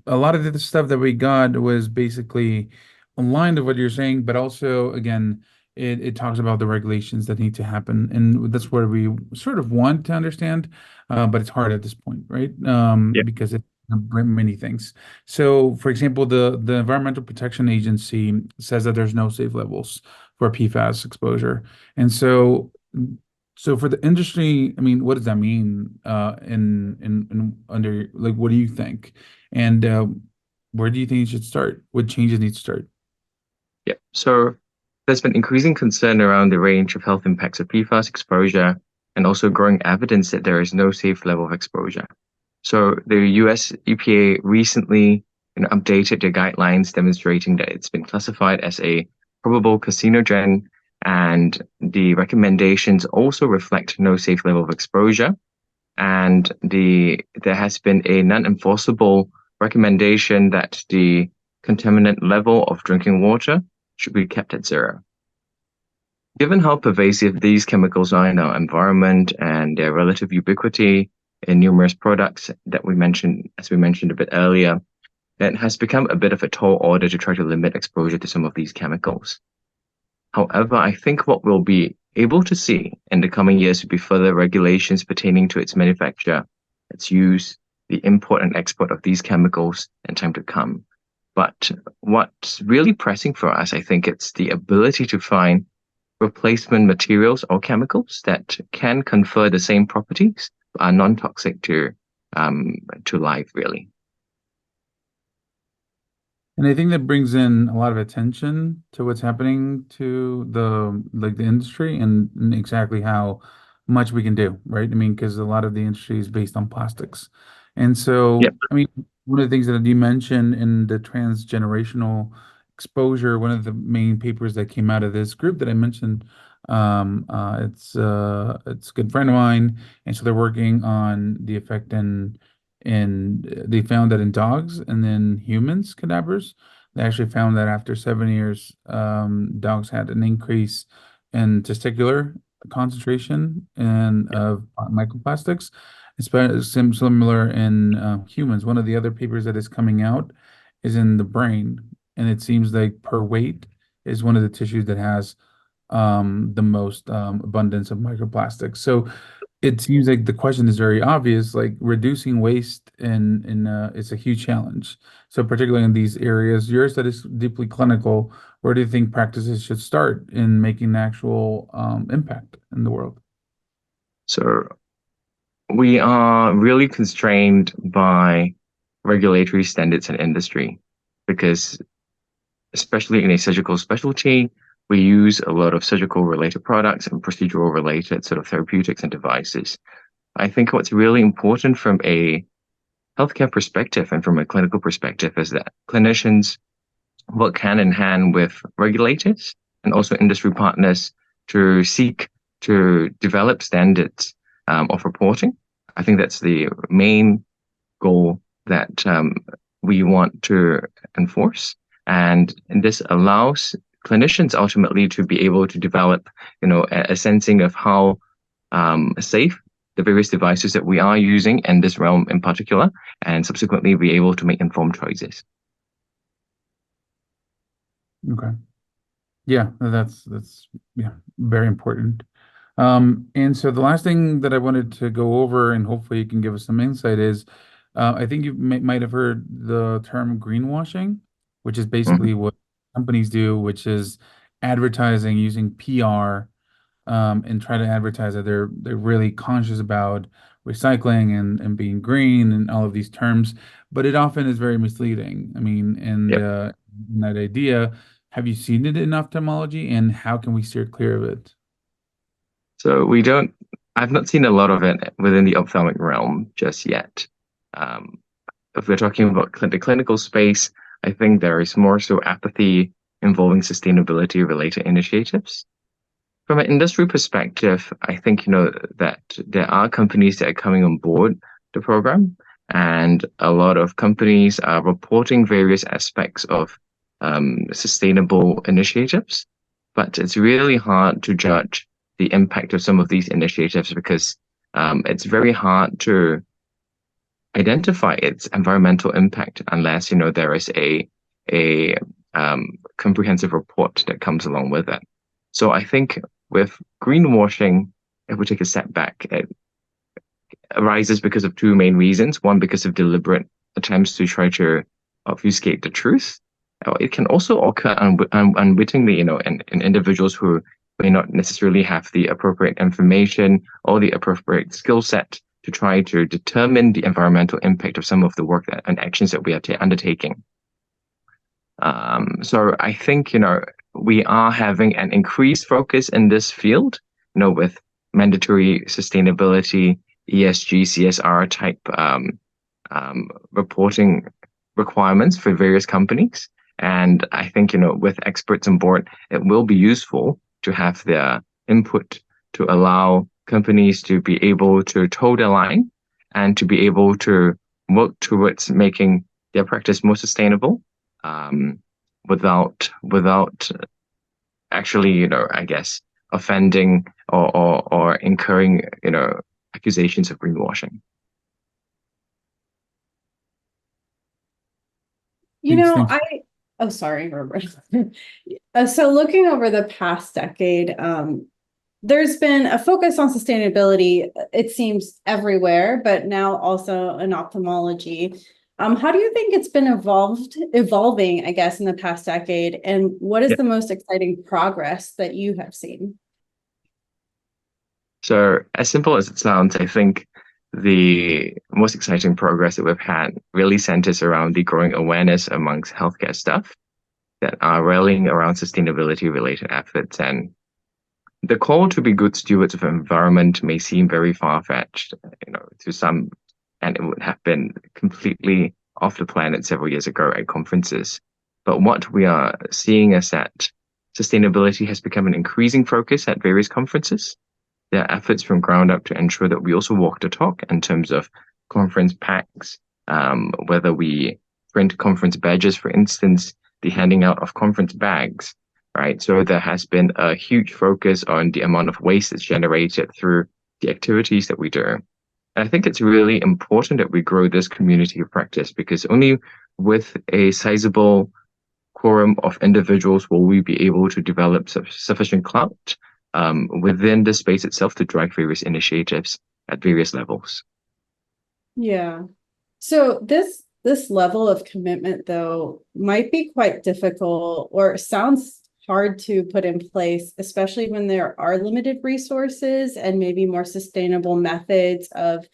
a lot of the stuff that we got was basically aligned with what you're saying, but also, again, it talks about the regulations that need to happen. And that's where we sort of want to understand, but it's hard at this point, right? Yeah. Because it many things. So, for example, the Environmental Protection Agency says that there's no safe levels for PFAS exposure. And so for the industry, I mean, what does that mean in under, like, what do you think? And where do you think it should start? What changes need to start? Yeah. So there's been increasing concern around the range of health impacts of PFAS exposure and also growing evidence that there is no safe level of exposure. So the US EPA recently updated their guidelines demonstrating that it's been classified as a probable carcinogen, and the recommendations also reflect no safe level of exposure. And there has been a non-enforceable recommendation that the contaminant level of drinking water should be kept at 0. Given how pervasive these chemicals are in our environment and their relative ubiquity in numerous products that we mentioned, as we mentioned a bit earlier, it has become a bit of a tall order to try to limit exposure to some of these chemicals. However, I think what we'll be able to see in the coming years will be further regulations pertaining to its manufacture, its use, the import and export of these chemicals in time to come. But what's really pressing for us, I think it's the ability to find replacement materials or chemicals that can confer the same properties but are non-toxic to life, really. And I think that brings in a lot of attention to what's happening to the industry and exactly how much we can do, right? I mean, because a lot of the industry is based on plastics. And Yep. so, I mean, one of the things that you mentioned in the transgenerational exposure, one of the main papers that came out of this group that I mentioned, it's a good friend of mine, and so they're working on the effect and they found that in dogs and then humans cadavers, they actually found that after 7 years, dogs had an increase in testicular concentration and of microplastics. Similar in humans. One of the other papers that is coming out is in the brain, and it seems like per weight is one of the tissues that has the most abundance of microplastics. So it seems like the question is very obvious, like reducing waste in it's a huge challenge. So particularly in these areas, yours that is deeply clinical, where do you think practices should start in making actual impact in the world? So we are really constrained by regulatory standards in industry because, especially in a surgical specialty, we use a lot of surgical related products and procedural related sort of therapeutics and devices. I think what's really important from a healthcare perspective and from a clinical perspective is that clinicians work hand in hand with regulators and also industry partners to seek to develop standards of reporting. I think that's the main goal that we want to enforce. And this allows clinicians ultimately to be able to develop, a sensing of how safe the various devices that we are using in this realm in particular, and subsequently be able to make informed choices. Okay. Yeah, that's yeah, very important. And so the last thing that I wanted to go over, and hopefully you can give us some insight, is I think you might have heard the term greenwashing, which is Mhm. basically what companies do, which is advertising using PR, and try to advertise that they're really conscious about recycling and being green and all of these terms, but it often is very misleading. I mean, and Yep. that idea, have you seen it in ophthalmology, and how can we steer clear of it? So I've not seen a lot of it within the ophthalmic realm just yet. Um, if we're talking about the clinical space, I think there is more so apathy involving sustainability related initiatives. From an industry perspective, I think, that there are companies that are coming on board the program, and a lot of companies are reporting various aspects of sustainable initiatives. But it's really hard to judge the impact of some of these initiatives because it's very hard to identify its environmental impact unless, there is a comprehensive report that comes along with it. So I think with greenwashing, if we take a step back, it arises because of two main reasons. One, because of deliberate attempts to try to obfuscate the truth. It can also occur unwittingly, in individuals who may not necessarily have the appropriate information or the appropriate skill set to try to determine the environmental impact of some of the work and actions that we are undertaking. So I think, we are having an increased focus in this field, with mandatory sustainability, ESG, CSR type reporting requirements for various companies. And I think, with experts on board, it will be useful to have their input to allow companies to be able to toe the line and to be able to work towards making their practice more sustainable, without actually, I guess, offending or incurring, accusations of greenwashing. Thanks. Oh, sorry, Robert. So looking over the past decade, there's been a focus on sustainability, it seems everywhere, but now also in ophthalmology. How do you think it's been evolving, I guess, in the past decade? And what is Yeah. the most exciting progress that you have seen? So as simple as it sounds, I think the most exciting progress that we've had really centers around the growing awareness amongst healthcare staff that are rallying around sustainability-related efforts. And the call to be good stewards of environment may seem very far-fetched, to some, and it would have been completely off the planet several years ago at conferences. But what we are seeing is that sustainability has become an increasing focus at various conferences. There are efforts from ground up to ensure that we also walk the talk in terms of conference packs, whether we print conference badges, for instance, the handing out of conference bags, right? So there has been a huge focus on the amount of waste that's generated through the activities that we do. And I think it's really important that we grow this community of practice, because only with a sizable quorum of individuals will we be able to develop sufficient clout within the space itself to drive various initiatives at various levels. Yeah. So this level of commitment, though, might be quite difficult, or sounds hard to put in place, especially when there are limited resources and maybe more sustainable methods of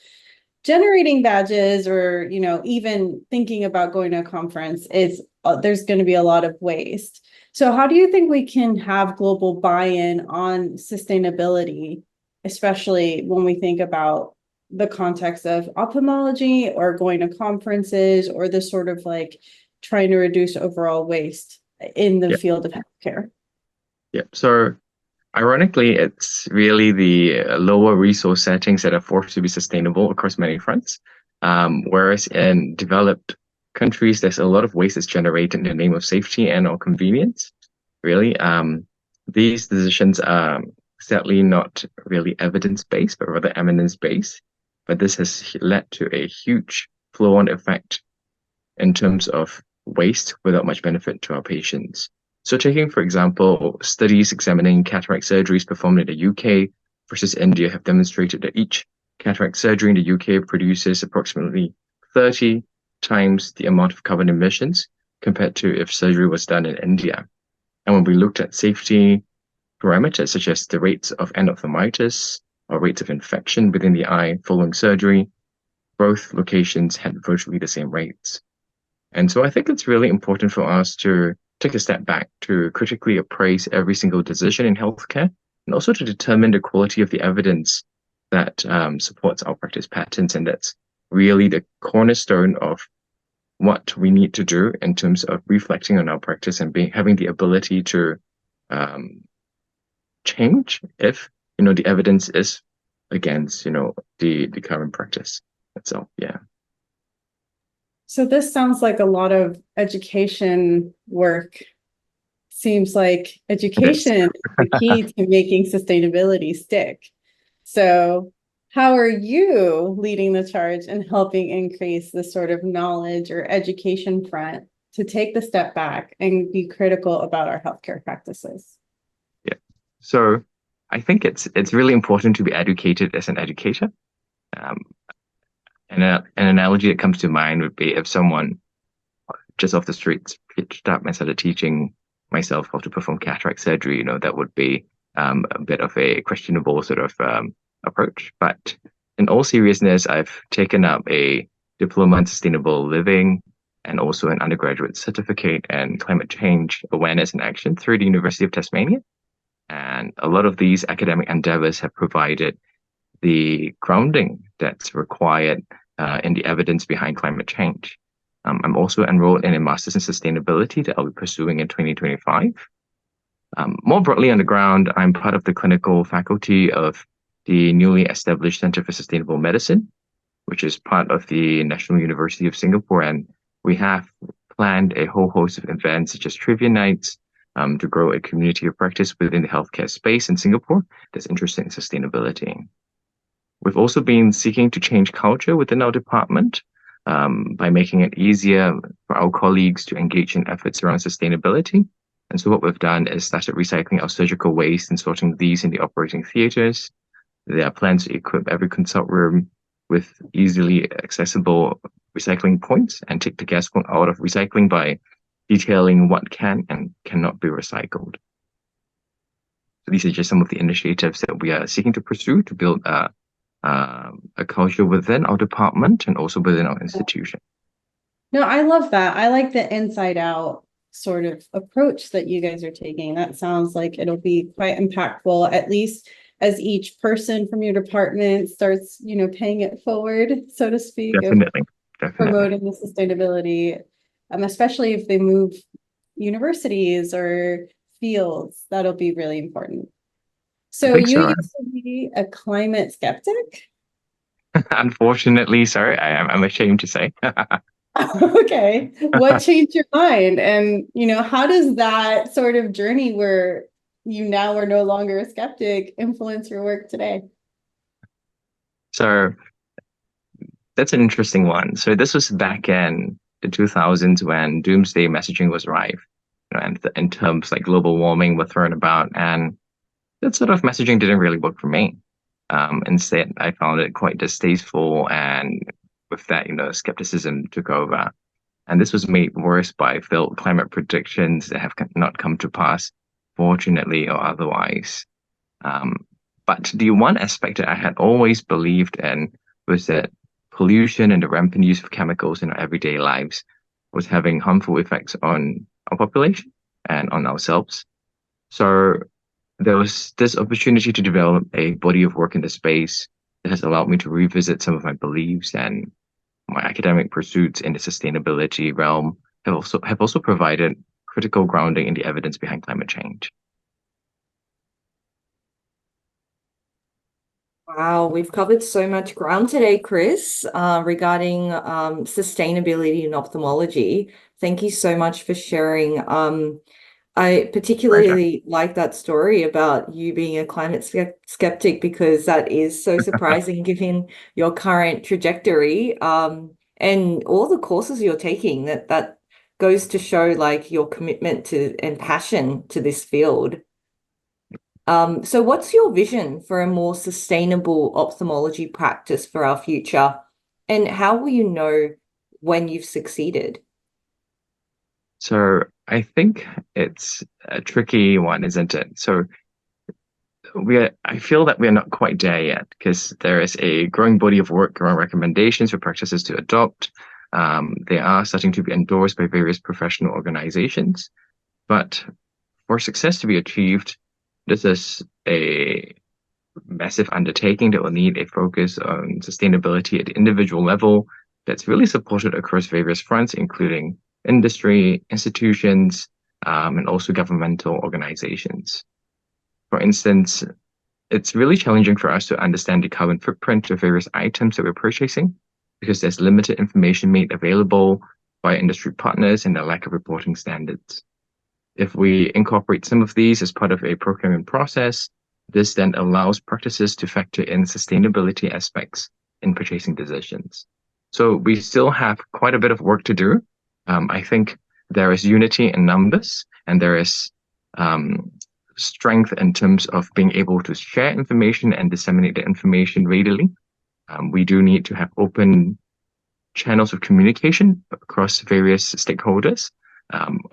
generating badges, or even thinking about going to a conference. There's going to be a lot of waste. So how do you think we can have global buy-in on sustainability, especially when we think about the context of ophthalmology or going to conferences, or the sort of like trying to reduce overall waste in the field of healthcare? Yeah. So ironically, it's really the lower resource settings that are forced to be sustainable across many fronts. Whereas in developed countries, there's a lot of waste that's generated in the name of safety and or convenience. Really, these decisions are sadly not really evidence-based, but rather eminence-based. But this has led to a huge flow-on effect in terms of waste without much benefit to our patients. So taking, for example, studies examining cataract surgeries performed in the UK versus India have demonstrated that each cataract surgery in the UK produces approximately 30 times the amount of carbon emissions compared to if surgery was done in India. And when we looked at safety parameters such as the rates of endophthalmitis or rates of infection within the eye following surgery, both locations had virtually the same rates. And so I think it's really important for us to take a step back to critically appraise every single decision in healthcare, and also to determine the quality of the evidence that supports our practice patterns. And that's really the cornerstone of what we need to do in terms of reflecting on our practice and having the ability to change if the evidence is against the current practice itself. Yeah. So this sounds like a lot of education work. Seems like education is the key to making sustainability stick. So how are you leading the charge and helping increase the sort of knowledge or education front to take the step back and be critical about our healthcare practices? Yeah. So I think it's really important to be educated as an educator. And an analogy that comes to mind would be if someone just off the streets pitched up and started teaching myself how to perform cataract surgery, that would be a bit of a questionable sort of approach. But in all seriousness, I've taken up a diploma in sustainable living and also an undergraduate certificate in climate change awareness and action through the University of Tasmania. And a lot of these academic endeavors have provided the grounding that's required in the evidence behind climate change. I'm also enrolled in a master's in sustainability that I'll be pursuing in 2025. More broadly on the ground, I'm part of the clinical faculty of the newly established Center for Sustainable Medicine, which is part of the National University of Singapore. And we have planned a whole host of events such as trivia nights to grow a community of practice within the healthcare space in Singapore that's interested in sustainability. We've also been seeking to change culture within our department by making it easier for our colleagues to engage in efforts around sustainability. And so what we've done is started recycling our surgical waste and sorting these in the operating theaters. There are plans to equip every consult room with easily accessible recycling points and take the guesswork out of recycling by detailing what can and cannot be recycled. So these are just some of the initiatives that we are seeking to pursue to build a a culture within our department and also within our institution. No, I love that. I like the inside out sort of approach that you guys are taking. That sounds like it'll be quite impactful, at least as each person from your department starts, paying it forward, so to speak, of Definitely. promoting the sustainability, especially if they move universities or fields, that'll be really important. So think you so. used to be a climate skeptic? Unfortunately, sorry, I'm ashamed to say. Okay. What changed your mind? And, how does that sort of journey where you now are no longer a skeptic influence your work today? So that's an interesting one. So this was back in the 2000s when doomsday messaging was rife, and in terms like global warming were thrown about, and that sort of messaging didn't really work for me. Instead, I found it quite distasteful, and with that, skepticism took over. And this was made worse by failed climate predictions that have not come to pass, fortunately or otherwise. But the one aspect that I had always believed in was that pollution and the rampant use of chemicals in our everyday lives was having harmful effects on our population and on ourselves. So there was this opportunity to develop a body of work in the space that has allowed me to revisit some of my beliefs, and my academic pursuits in the sustainability realm have also provided critical grounding in the evidence behind climate change. Wow, we've covered so much ground today, Chris, regarding sustainability in ophthalmology. Thank you so much for sharing. I particularly like that story about you being a climate skeptic, because that is so surprising given your current trajectory, and all the courses you're taking. That goes to show like your commitment to and passion to this field. So what's your vision for a more sustainable ophthalmology practice for our future? And how will you know when you've succeeded? So I think it's a tricky one, isn't it? So I feel that we're not quite there yet, because there is a growing body of work around recommendations for practices to adopt. They are starting to be endorsed by various professional organizations. But for success to be achieved, this is a massive undertaking that will need a focus on sustainability at the individual level that's really supported across various fronts, including industry, institutions, and also governmental organizations. For instance, it's really challenging for us to understand the carbon footprint of various items that we're purchasing, because there's limited information made available by industry partners and a lack of reporting standards. If we incorporate some of these as part of a procurement process, this then allows practices to factor in sustainability aspects in purchasing decisions. So we still have quite a bit of work to do. I think there is unity in numbers, and there is strength in terms of being able to share information and disseminate the information readily. We do need to have open channels of communication across various stakeholders.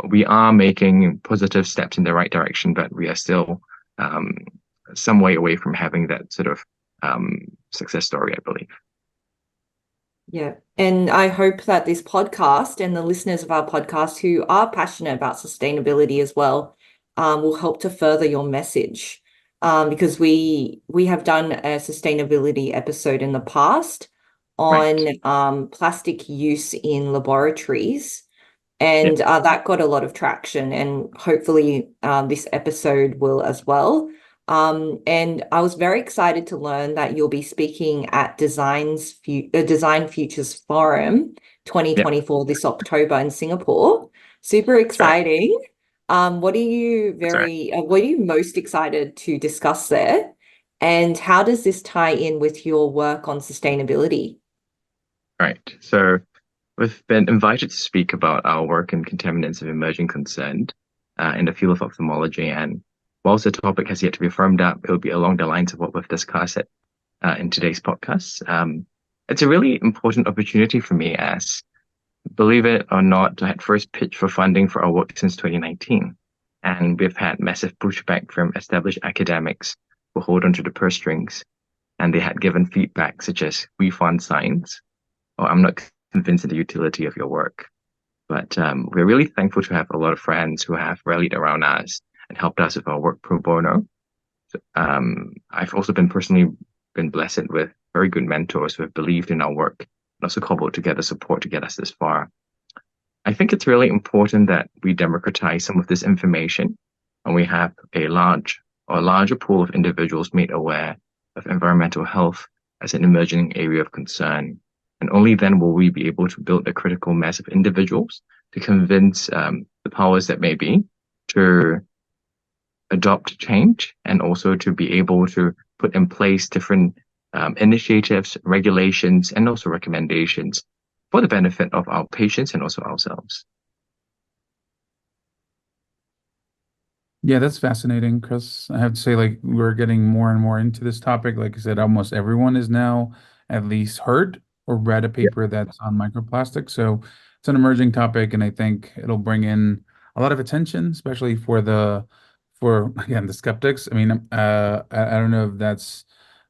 We are making positive steps in the right direction, but we are still some way away from having that sort of success story, I believe. Yeah, and I hope that this podcast and the listeners of our podcast who are passionate about sustainability as well will help to further your message, because we have done a sustainability episode in the past on plastic use in laboratories, and that got a lot of traction, and hopefully this episode will as well. And I was very excited to learn that you'll be speaking at Design Futures Forum 2024 this October in Singapore. Super exciting. What are you most excited to discuss there? And how does this tie in with your work on sustainability? Right. So we've been invited to speak about our work in contaminants of emerging concern in the field of ophthalmology, and whilst the topic has yet to be firmed up, it will be along the lines of what we've discussed in today's podcast. It's a really important opportunity for me, as, believe it or not, I had first pitched for funding for our work since 2019. And we've had massive pushback from established academics who hold onto the purse strings. and they had given feedback such as, "We fund science," or "I'm not convinced of the utility of your work." But we're really thankful to have a lot of friends who have rallied around us and helped us with our work pro bono. I've also personally been blessed with very good mentors who have believed in our work and also cobbled together support to get us this far. I think it's really important that we democratize some of this information, and we have a larger pool of individuals made aware of environmental health as an emerging area of concern. And only then will we be able to build a critical mass of individuals to convince the powers that may be to adopt change, and also to be able to put in place different initiatives, regulations, and also recommendations for the benefit of our patients and also ourselves. Yeah, that's fascinating, Chris. I have to say, like, we're getting more and more into this topic. Like I said, almost everyone is now at least heard or read a paper that's on microplastics. So it's an emerging topic, and I think it'll bring in a lot of attention, especially for again, the skeptics. I mean, I don't know if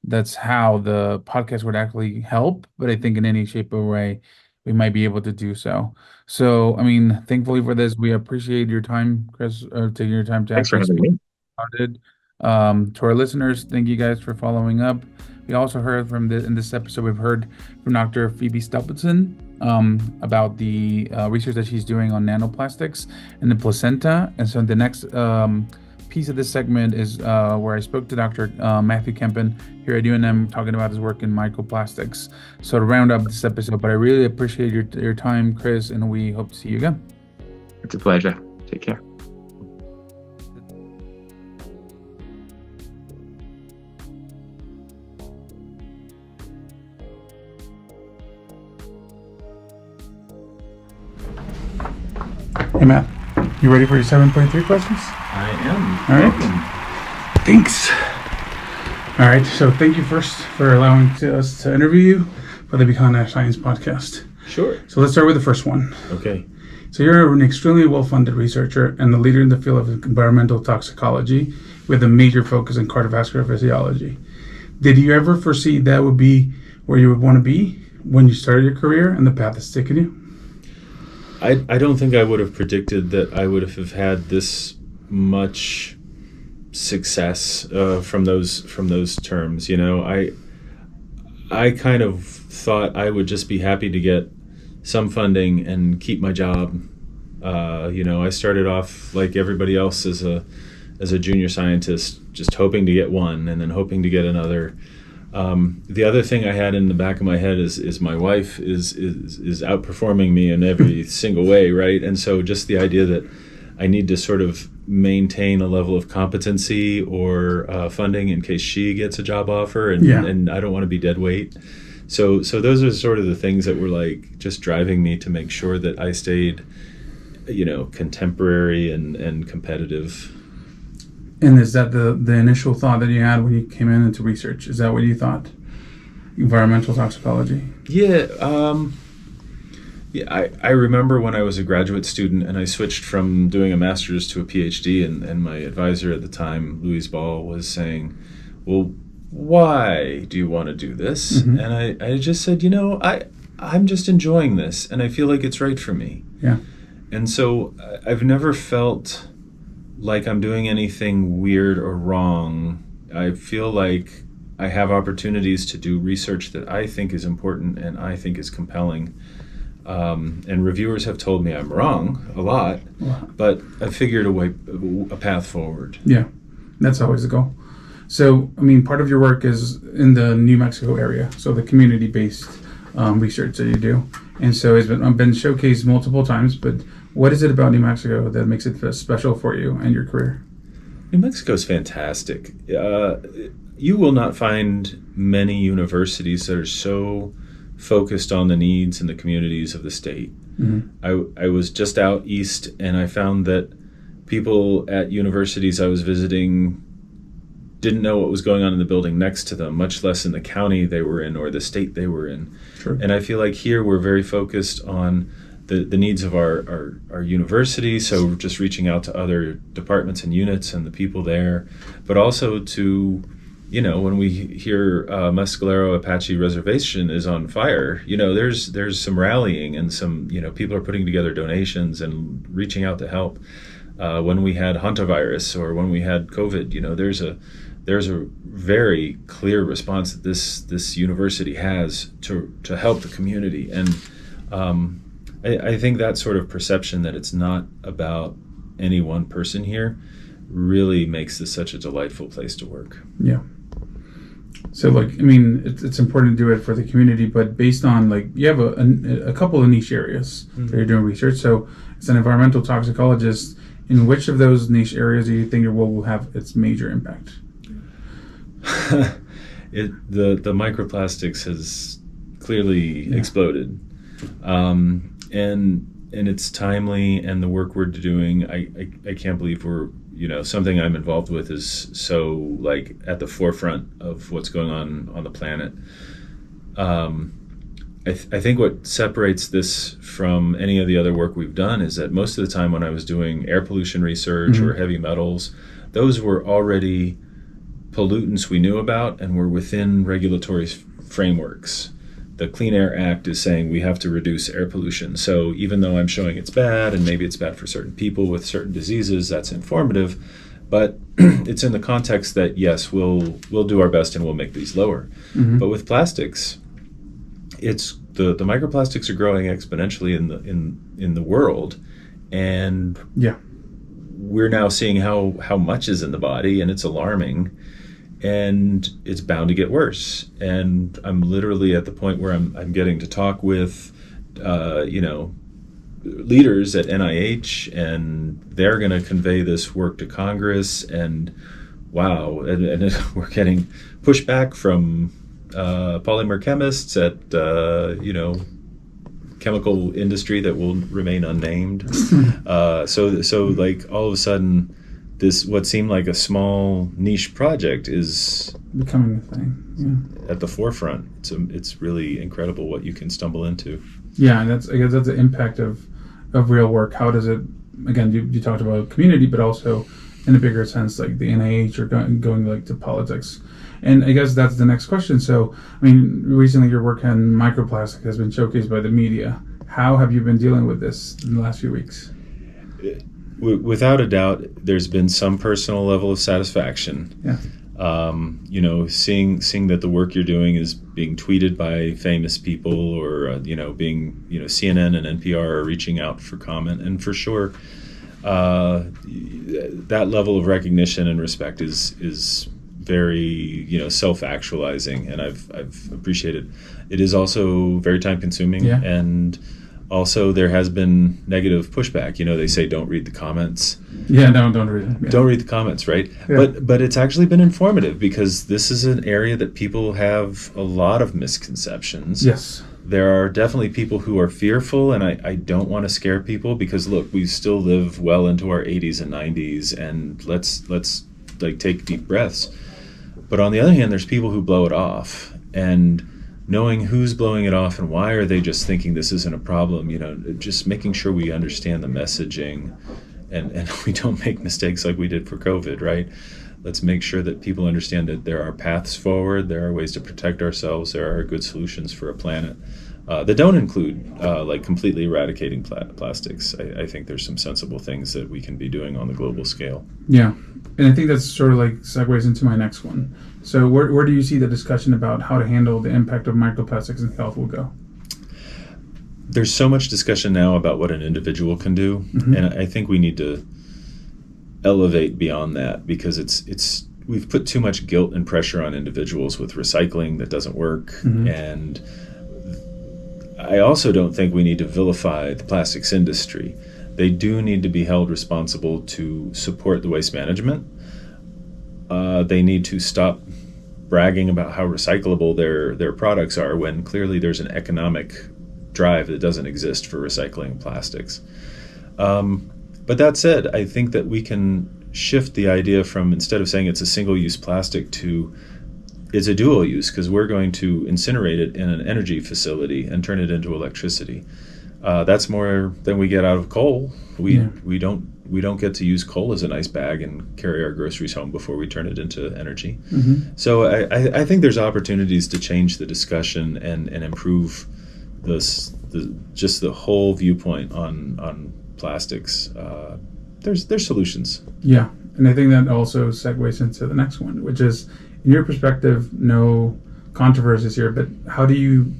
that's how the podcast would actually help, but I think in any shape or way we might be able to do so. So, I mean, thankfully for this, we appreciate your time, Chris, taking your time to Thanks for actually having speak me. about it. To our listeners, thank you guys for following up. We also heard in this episode, we've heard from Dr. Phoebe Stapleton about the research that she's doing on nanoplastics in the placenta. And so the next piece of this segment is where I spoke to Dr. Matthew Kempen here at UNM, talking about his work in microplastics. So to round up this episode, but I really appreciate your time, Chris, and we hope to see you again. It's a pleasure. Take care. Hey, Matt, you ready for your 7.3 questions? I am. All right. Thanks. All right. So thank you first for allowing us to interview you for the Behind Our Science podcast. Sure. So let's start with the first one. Okay. So you're an extremely well-funded researcher and the leader in the field of environmental toxicology with a major focus on cardiovascular physiology. Did you ever foresee that would be where you would want to be when you started your career and the path that's taken you? I don't think I would have predicted that I would have had this much success from those terms. You know, I kind of thought I would just be happy to get some funding and keep my job. I started off like everybody else as a junior scientist, just hoping to get one and then hoping to get another. The other thing I had in the back of my head is my wife is outperforming me in every single way, right? And so just the idea that I need to sort of maintain a level of competency or funding in case she gets a job offer, and I don't want to be dead weight. So those are sort of the things that were like just driving me to make sure that I stayed, contemporary and competitive. And is that the initial thought that you had when you came into research? Is that what you thought? Environmental toxicology? Yeah. I remember when I was a graduate student and I switched from doing a master's to a PhD, and my advisor at the time, Louise Ball, was saying, well, why do you want to do this? Mm-hmm. And I just said, I'm just enjoying this and I feel like it's right for me. Yeah. And so I've never felt like I'm doing anything weird or wrong. I feel like I have opportunities to do research that I think is important and I think is compelling. And reviewers have told me I'm wrong a lot, but I figured a path forward. Yeah, that's always the goal. So, I mean, part of your work is in the New Mexico area, so the community-based research that you do. And so it's been showcased multiple times, but what is it about New Mexico that makes it special for you and your career? New Mexico is fantastic. You will not find many universities that are so focused on the needs and the communities of the state. Mm-hmm. I was just out east, and I found that people at universities I was visiting didn't know what was going on in the building next to them, much less in the county they were in or the state they were in. Sure. And I feel like here we're very focused on the needs of our university, so we're just reaching out to other departments and units and the people there, but also to when we hear Mescalero Apache Reservation is on fire, there's some rallying and some, people are putting together donations and reaching out to help. When we had hantavirus or when we had COVID, there's a very clear response that this university has to help the community. And I think that sort of perception that it's not about any one person here really makes this such a delightful place to work. Yeah. So it's important to do it for the community, but based on you have a couple of niche areas that you're doing research. So as an environmental toxicologist, in which of those niche areas do you think your role will have its major impact? The microplastics has clearly exploded, and it's timely, and the work we're doing, I can't believe we're, something I'm involved with is so at the forefront of what's going on the planet. I think what separates this from any of the other work we've done is that most of the time when I was doing air pollution research or heavy metals, those were already pollutants we knew about and were within regulatory frameworks. The Clean Air Act is saying we have to reduce air pollution. So even though I'm showing it's bad, and maybe it's bad for certain people with certain diseases, that's informative, but it's in the context that, yes, we'll do our best and we'll make these lower. But with plastics, it's the microplastics are growing exponentially in the world, and we're now seeing how much is in the body, and it's alarming. And it's bound to get worse. And I'm literally at the point where I'm getting to talk with, leaders at NIH, and they're going to convey this work to Congress. And wow, and we're getting pushback from polymer chemists at, chemical industry that will remain unnamed. So all of a sudden, this what seemed like a small niche project is becoming a thing at the forefront. It's really incredible what you can stumble into. Yeah, and I guess that's the impact of real work. How does it, again, you talked about community, but also in a bigger sense, the NIH or going to politics. And I guess that's the next question. So, recently your work on microplastic has been showcased by the media. How have you been dealing with this in the last few weeks? Without a doubt, there's been some personal level of satisfaction. Yeah. Seeing that the work you're doing is being tweeted by famous people, or being CNN and NPR are reaching out for comment, and for sure, that level of recognition and respect is very self-actualizing, and I've appreciated. It is also very time consuming, and also there has been negative pushback. They say don't read the comments. Yeah, no, don't read them. Yeah. Don't read the comments, right? Yeah. But it's actually been informative, because this is an area that people have a lot of misconceptions. Yes. There are definitely people who are fearful, and I don't want to scare people, because look, we still live well into our 80s and 90s, and let's take deep breaths. But on the other hand, there's people who blow it off, and knowing who's blowing it off and why are they just thinking this isn't a problem, just making sure we understand the messaging and we don't make mistakes like we did for COVID, right? Let's make sure that people understand that there are paths forward, there are ways to protect ourselves, there are good solutions for a planet that don't include completely eradicating plastics. I think there's some sensible things that we can be doing on the global scale. Yeah, and I think that's sort of segues into my next one. So where do you see the discussion about how to handle the impact of microplastics in health will go? There's so much discussion now about what an individual can do, and I think we need to elevate beyond that, because it's we've put too much guilt and pressure on individuals with recycling that doesn't work, and I also don't think we need to vilify the plastics industry. They do need to be held responsible to support the waste management. They need to stop bragging about how recyclable their products are, when clearly there's an economic drive that doesn't exist for recycling plastics. But that said, I think that we can shift the idea from, instead of saying it's a single-use plastic, to it's a dual use, because we're going to incinerate it in an energy facility and turn it into electricity. That's more than we get out of coal. We don't we don't get to use coal as an ice bag and carry our groceries home before we turn it into energy. So I think there's opportunities to change the discussion and improve just the whole viewpoint on plastics. There's solutions. Yeah, and I think that also segues into the next one, which is, in your perspective, no controversies here, but how do you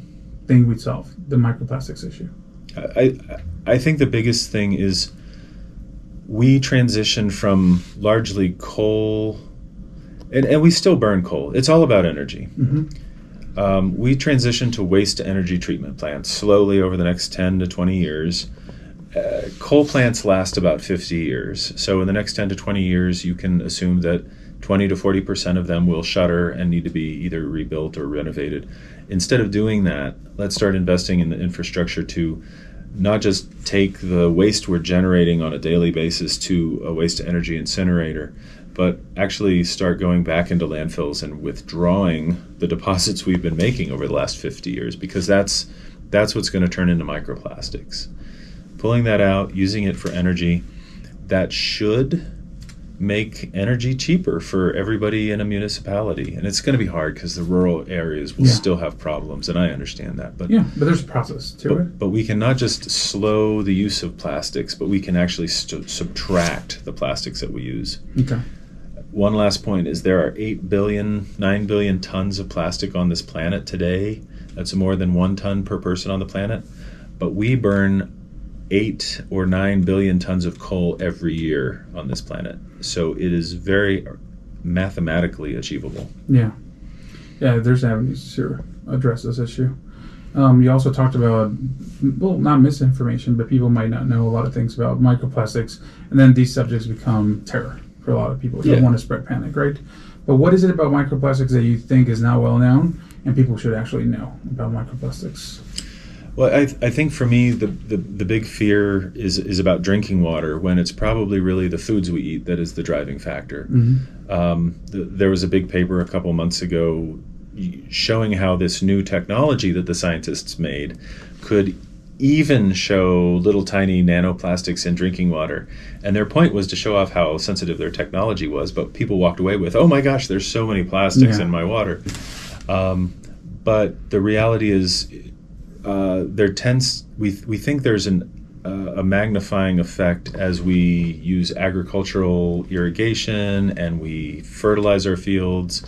think we'd solve the microplastics issue? I think the biggest thing is we transition from largely coal, and we still burn coal. It's all about energy. We transition to waste energy treatment plants slowly over the next 10 to 20 years. Coal plants last about 50 years. So in the next 10 to 20 years, you can assume that 20 to 40% of them will shutter and need to be either rebuilt or renovated. Instead of doing that, let's start investing in the infrastructure to not just take the waste we're generating on a daily basis to a waste to energy incinerator, but actually start going back into landfills and withdrawing the deposits we've been making over the last 50 years, because that's what's going to turn into microplastics. Pulling that out, using it for energy, that should make energy cheaper for everybody in a municipality. And it's going to be hard because the rural areas will still have problems, and I understand that. But there's a process to it. But we can not just slow the use of plastics, but we can actually subtract the plastics that we use. Okay. One last point is there are 9 billion tons of plastic on this planet today. That's more than 1 ton per person on the planet. But we burn 8 or 9 billion tons of coal every year on this planet. So it is very mathematically achievable. Yeah, there's avenues to address this issue. You also talked about, well, not misinformation, but people might not know a lot of things about microplastics, and then these subjects become terror for a lot of people. You don't want to spread panic, right? But what is it about microplastics that you think is not well known and people should actually know about microplastics? Well, I think for me, the big fear is about drinking water, when it's probably really the foods we eat that is the driving factor. There was a big paper a couple months ago showing how this new technology that the scientists made could even show little tiny nanoplastics in drinking water. And their point was to show off how sensitive their technology was, but people walked away with, oh my gosh, there's so many plastics in my water. But the reality is, we think there's a magnifying effect as we use agricultural irrigation and we fertilize our fields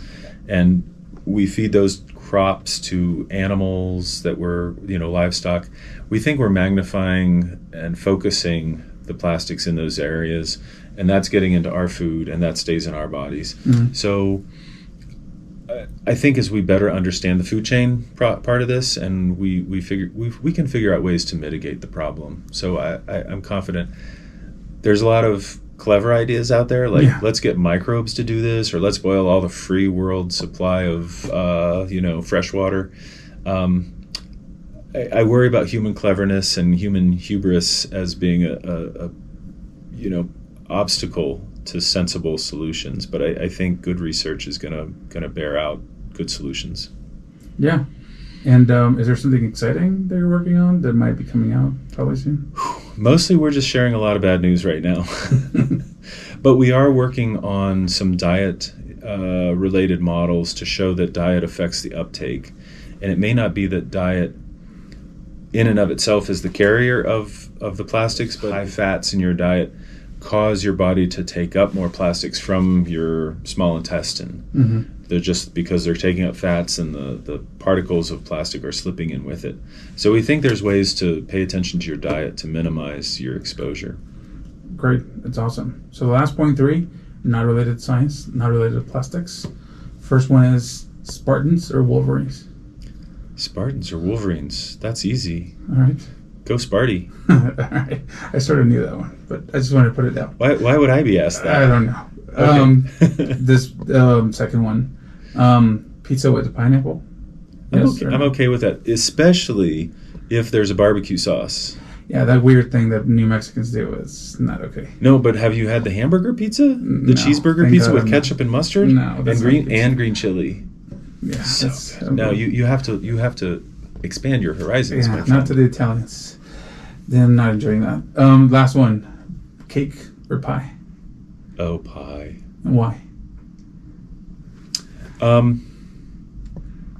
and we feed those crops to animals that were, livestock. We think we're magnifying and focusing the plastics in those areas, and that's getting into our food and that stays in our bodies. So I think as we better understand the food chain part of this, and we can figure out ways to mitigate the problem. So I'm confident. There's a lot of clever ideas out there, like let's get microbes to do this, or let's boil all the free world supply of fresh water. I worry about human cleverness and human hubris as being a obstacle to sensible solutions, but I think good research is gonna bear out good solutions. Yeah. And is there something exciting that you're working on that might be coming out probably soon? Mostly we're just sharing a lot of bad news right now. But we are working on some diet related models to show that diet affects the uptake. And it may not be that diet in and of itself is the carrier of the plastics, but high fats in your diet cause your body to take up more plastics from your small intestine. They're just because they're taking up fats, and the particles of plastic are slipping in with it. So we think there's ways to pay attention to your diet to minimize your exposure. Great. That's awesome. So the last point 3, not related to science, not related to plastics. First one is Spartans or Wolverines? Spartans or Wolverines? That's easy. All right. Go Sparty. All right. I sort of knew that one, but I just wanted to put it down. Why would I be asked that? I don't know. Okay. This second one, pizza with a pineapple. I'm okay with that, especially if there's a barbecue sauce. Yeah, that weird thing that New Mexicans do is not okay. No, but have you had the hamburger pizza? The cheeseburger pizza with ketchup and mustard? No, and green chili. Yeah. No, you have to expand your horizons. Yeah, not to the Italians. Then I'm not enjoying that. Last one, cake or pie? Oh, pie. And why?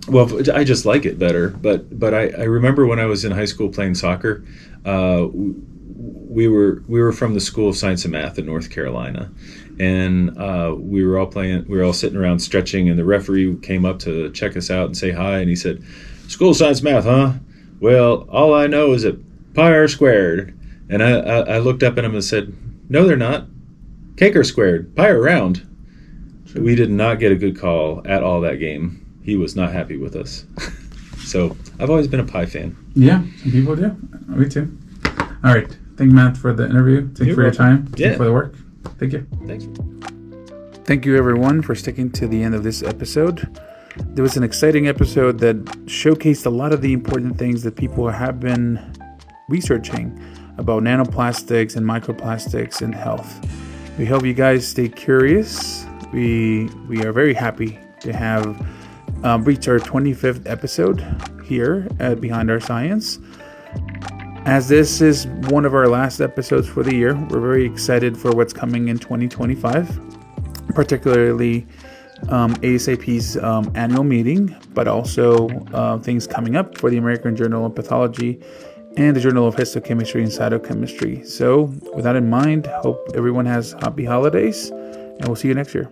Well, I just like it better. But I remember when I was in high school playing soccer, we were from the School of Science and Math in North Carolina, and we were all sitting around stretching, and the referee came up to check us out and say hi, and he said, "School of Science Math, huh? Well, all I know is that pi r squared." And I looked up at him and said, "No, they're not. Cake r squared, pi r round." We did not get a good call at all that game. He was not happy with us. So I've always been a pie fan. Yeah, some people do. Me too. All right. Thank you, Matt, for the interview. Thank you for your time. Yeah. Thank you for the work. Thank you. Thanks. Thank you, everyone, for sticking to the end of this episode. There was an exciting episode that showcased a lot of the important things that people have been researching about nanoplastics and microplastics in health. We hope you guys stay curious. We are very happy to have reached our 25th episode here at Behind Our Science. As this is one of our last episodes for the year, we're very excited for what's coming in 2025, particularly ASAP's annual meeting, but also things coming up for the American Journal of Pathology and the Journal of Histochemistry and Cytochemistry. So with that in mind, hope everyone has happy holidays, and we'll see you next year.